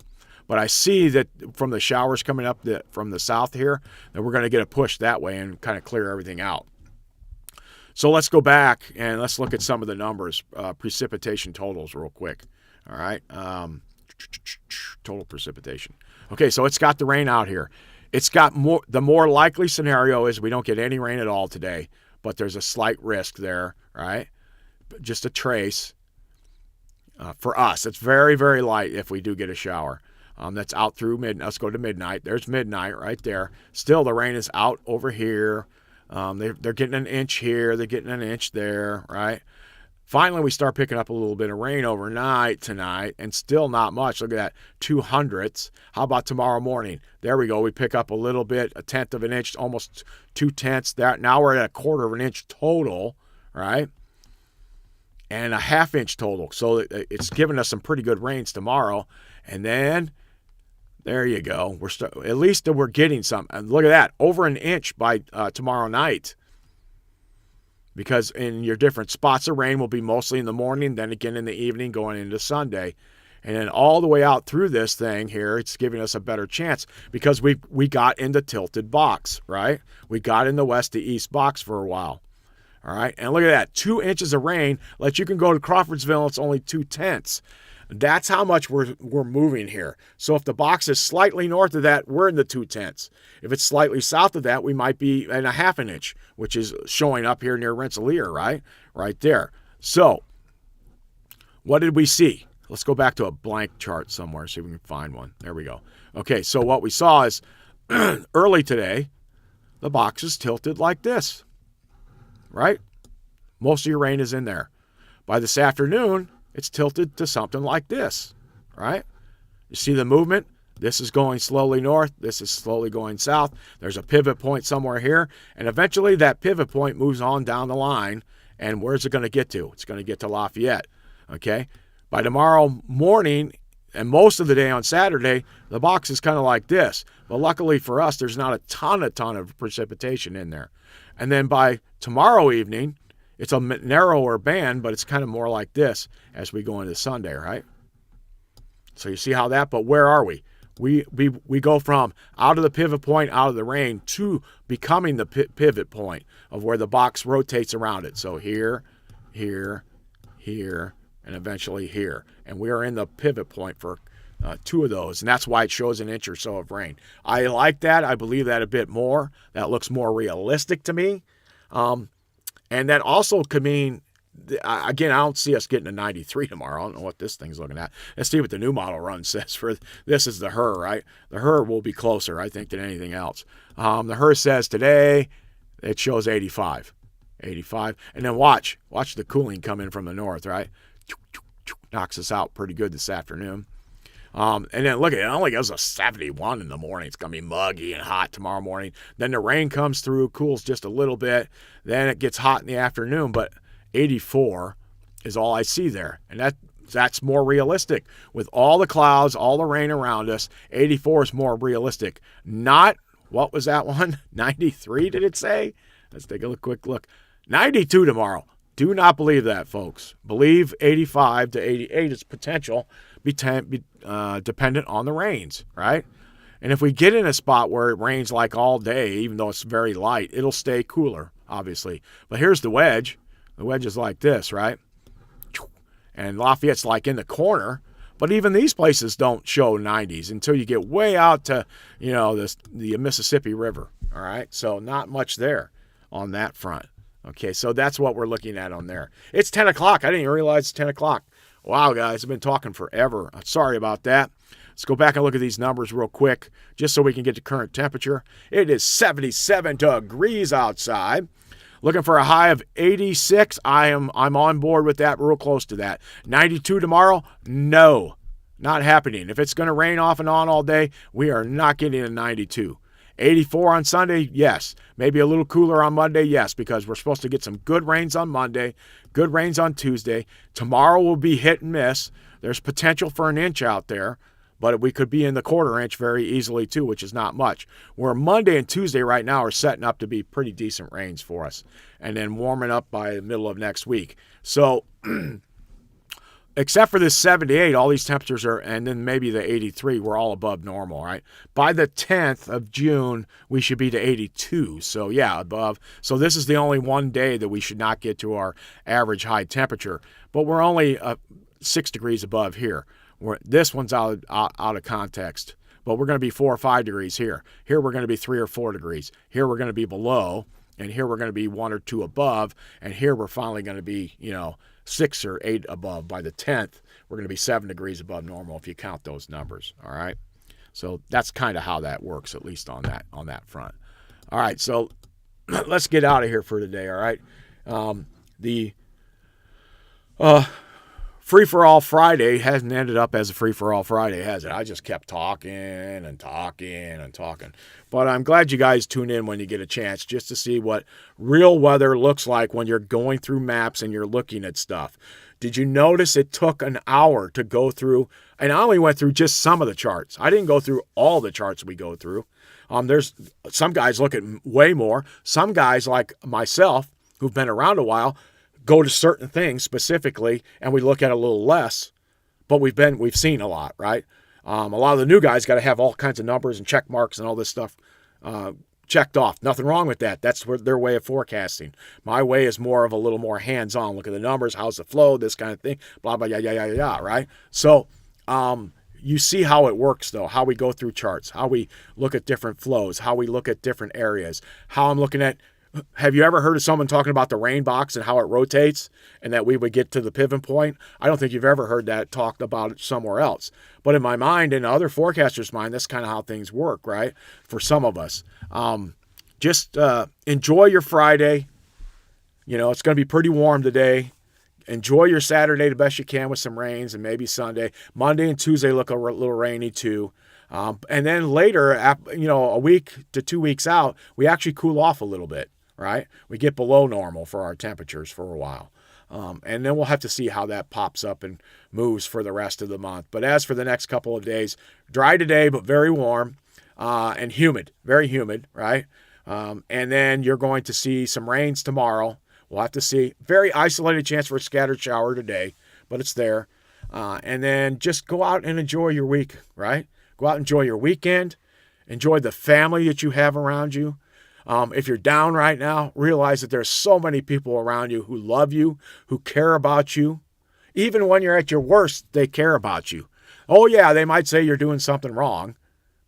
Speaker 1: But I see that from the showers coming up from the south here, that we're going to get a push that way and kind of clear everything out. So let's go back and let's look at some of the numbers, precipitation totals real quick. All right, total precipitation. Okay, so it's got the rain out here. It's got more. The more likely scenario is we don't get any rain at all today, but there's a slight risk there, right? Just a trace. For us, it's very, very light if we do get a shower. That's out through midnight. Let's go to midnight. There's midnight right there. Still, the rain is out over here. They're getting an inch here. They're getting an inch there, right? Finally, we start picking up a little bit of rain overnight tonight, and still not much. Look at that, 200ths. How about tomorrow morning? There we go. We pick up a little bit, 1/10 of an inch, almost 2/10. Now we're at 1/4 of an inch total, right? And a 1/2 inch total. So it's giving us some pretty good rains tomorrow. And then there you go. At least we're getting some. And look at that, over an inch by tomorrow night. Because in your different spots of rain will be mostly in the morning, then again in the evening going into Sunday. And then all the way out through this thing here, it's giving us a better chance because we got in the tilted box, right? We got in the west to east box for a while. All right, and look at that, 2 inches of rain. Like you can go to Crawfordsville, it's only 2/10. That's how much we're moving here. So if the box is slightly north of that, we're in the 2/10. If it's slightly south of that, we might be in a 1/2 an inch, which is showing up here near Rensselaer, right? Right there. So what did we see? Let's go back to a blank chart somewhere, see if we can find one. There we go. Okay, so what we saw is early today, the box is tilted like this, right? Most of your rain is in there. By this afternoon, it's tilted to something like this, right? You see the movement? This is going slowly north. This is slowly going south. There's a pivot point somewhere here. And eventually that pivot point moves on down the line. And where's it going to get to? It's going to get to Lafayette, okay? By tomorrow morning and most of the day on Saturday, the box is kind of like this. But luckily for us, there's not a ton of precipitation in there. And then by tomorrow evening, it's a narrower band, but it's kind of more like this as we go into Sunday, right? So you see how that, but where are we? We go from out of the pivot point, out of the rain, to becoming the pivot point of where the box rotates around it. So here, here, here, and eventually here. And we are in the pivot point for 2 of those, and that's why it shows an inch or so of rain. I like that. I believe that a bit more. That looks more realistic to me. And that also could mean, again, I don't see us getting a 93 tomorrow. I don't know what this thing's looking at. Let's see what the new model run says for this. Is the HER, right? The HER will be closer, I think, than anything else. The HER says today it shows 85. 85. And then watch the cooling come in from the north, right? Knocks us out pretty good this afternoon. And then look at it, only goes a 71 in the morning. It's going to be muggy and hot tomorrow morning. Then the rain comes through, cools just a little bit. Then it gets hot in the afternoon, but 84 is all I see there. And that's more realistic. With all the clouds, all the rain around us, 84 is more realistic. Not, what was that one? 93, did it say? Let's take a quick look. 92 tomorrow. Do not believe that, folks. Believe 85 to 88 is potential, dependent on the rains, right? And if we get in a spot where it rains like all day, even though it's very light, it'll stay cooler, obviously. But here's the wedge. The wedge is like this, right? And Lafayette's like in the corner. But even these places don't show 90s until you get way out to, the Mississippi River, all right? So not much there on that front. Okay, so that's what we're looking at on there. It's 10 o'clock. I didn't even realize it's 10 o'clock. Wow, guys, I've been talking forever. I'm sorry about that. Let's go back and look at these numbers real quick just so we can get to current temperature. It is 77 degrees outside. Looking for a high of 86. I'm on board with that, real close to that. 92 tomorrow? No, not happening. If it's going to rain off and on all day, we are not getting a 92. 84 on Sunday? Yes. Maybe a little cooler on Monday? Yes, because we're supposed to get some good rains on Monday, good rains on Tuesday. Tomorrow will be hit and miss. There's potential for an inch out there, but we could be in the quarter inch very easily too, which is not much. Where Monday and Tuesday right now are setting up to be pretty decent rains for us, and then warming up by the middle of next week. So except for this 78, all these temperatures are, and then maybe the 83, we're all above normal, right? By the 10th of June, we should be to 82. So yeah, above. So this is the only one day that we should not get to our average high temperature, but we're only 6 degrees above here. This one's out of context, but we're going to be 4 or 5 degrees here. Here we're going to be 3 or 4 degrees. Here we're going to be below, and here we're going to be 1 or 2 above, and here we're finally going to be, 6 or 8 above. By the 10th, we're going to be 7 degrees above normal if you count those numbers, all right? So that's kind of how that works, at least on that front. All right, so let's get out of here for today, all right? The Free-for-all Friday hasn't ended up as a free-for-all Friday, has it? I just kept talking and talking and talking. But I'm glad you guys tune in when you get a chance just to see what real weather looks like when you're going through maps and you're looking at stuff. Did you notice it took an hour to go through? And I only went through just some of the charts. I didn't go through all the charts we go through. There's some guys look at way more. Some guys like myself who've been around a while go to certain things specifically, and we look at a little less, but we've seen a lot, right? A lot of the new guys got to have all kinds of numbers and check marks and all this stuff checked off. Nothing wrong with that. That's their way of forecasting. My way is more of a little more hands-on. Look at the numbers, how's the flow, this kind of thing, blah, blah, yeah, right? So you see how it works, though, how we go through charts, how we look at different flows, how we look at different areas, how I'm looking at. Have you ever heard of someone talking about the rain box and how it rotates and that we would get to the pivot point? I don't think you've ever heard that talked about somewhere else. But in my mind and other forecasters' mind, that's kind of how things work, right? For some of us. Just enjoy your Friday. It's going to be pretty warm today. Enjoy your Saturday the best you can with some rains, and maybe Sunday. Monday and Tuesday look a little rainy too. And then later, a week to 2 weeks out, we actually cool off a little bit. Right? We get below normal for our temperatures for a while. And then we'll have to see how that pops up and moves for the rest of the month. But as for the next couple of days, dry today, but very warm and humid, very humid, right? And then you're going to see some rains tomorrow. We'll have to see. Very isolated chance for a scattered shower today, but it's there. And then just go out and enjoy your week, right? Go out and enjoy your weekend. Enjoy the family that you have around you. If you're down right now, realize that there's so many people around you who love you, who care about you. Even when you're at your worst, they care about you. Oh, yeah, they might say you're doing something wrong,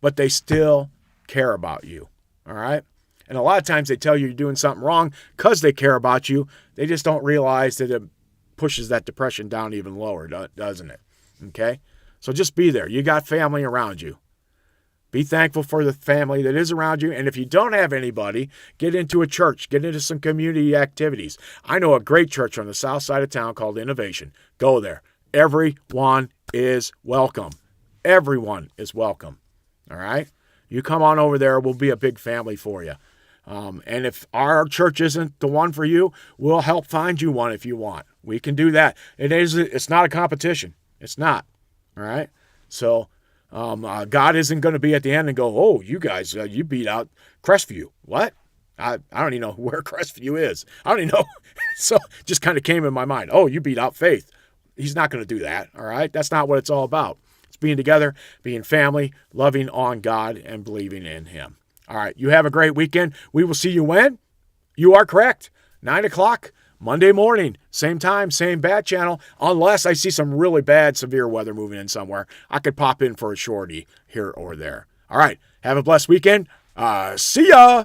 Speaker 1: but they still care about you, all right? And a lot of times they tell you you're doing something wrong because they care about you. They just don't realize that it pushes that depression down even lower, doesn't it? Okay? So just be there. You got family around you. Be thankful for the family that is around you. And if you don't have anybody, get into a church. Get into some community activities. I know a great church on the south side of town called Innovation. Go there. Everyone is welcome. Everyone is welcome. All right? You come on over there. We'll be a big family for you. And if our church isn't the one for you, we'll help find you one if you want. We can do that. It's not a competition. It's not. All right? So God isn't going to be at the end and go, oh, you guys, you beat out Crestview. What? I don't even know where Crestview is. I don't even know. So just kind of came in my mind. Oh, you beat out Faith. He's not going to do that, all right? That's not what it's all about. It's being together, being family, loving on God, and believing in him. All right, you have a great weekend. We will see you when? You are correct. 9 o'clock, Monday morning. Same time, same bad channel. Unless I see some really bad, severe weather moving in somewhere, I could pop in for a shorty here or there. All right, have a blessed weekend. See ya.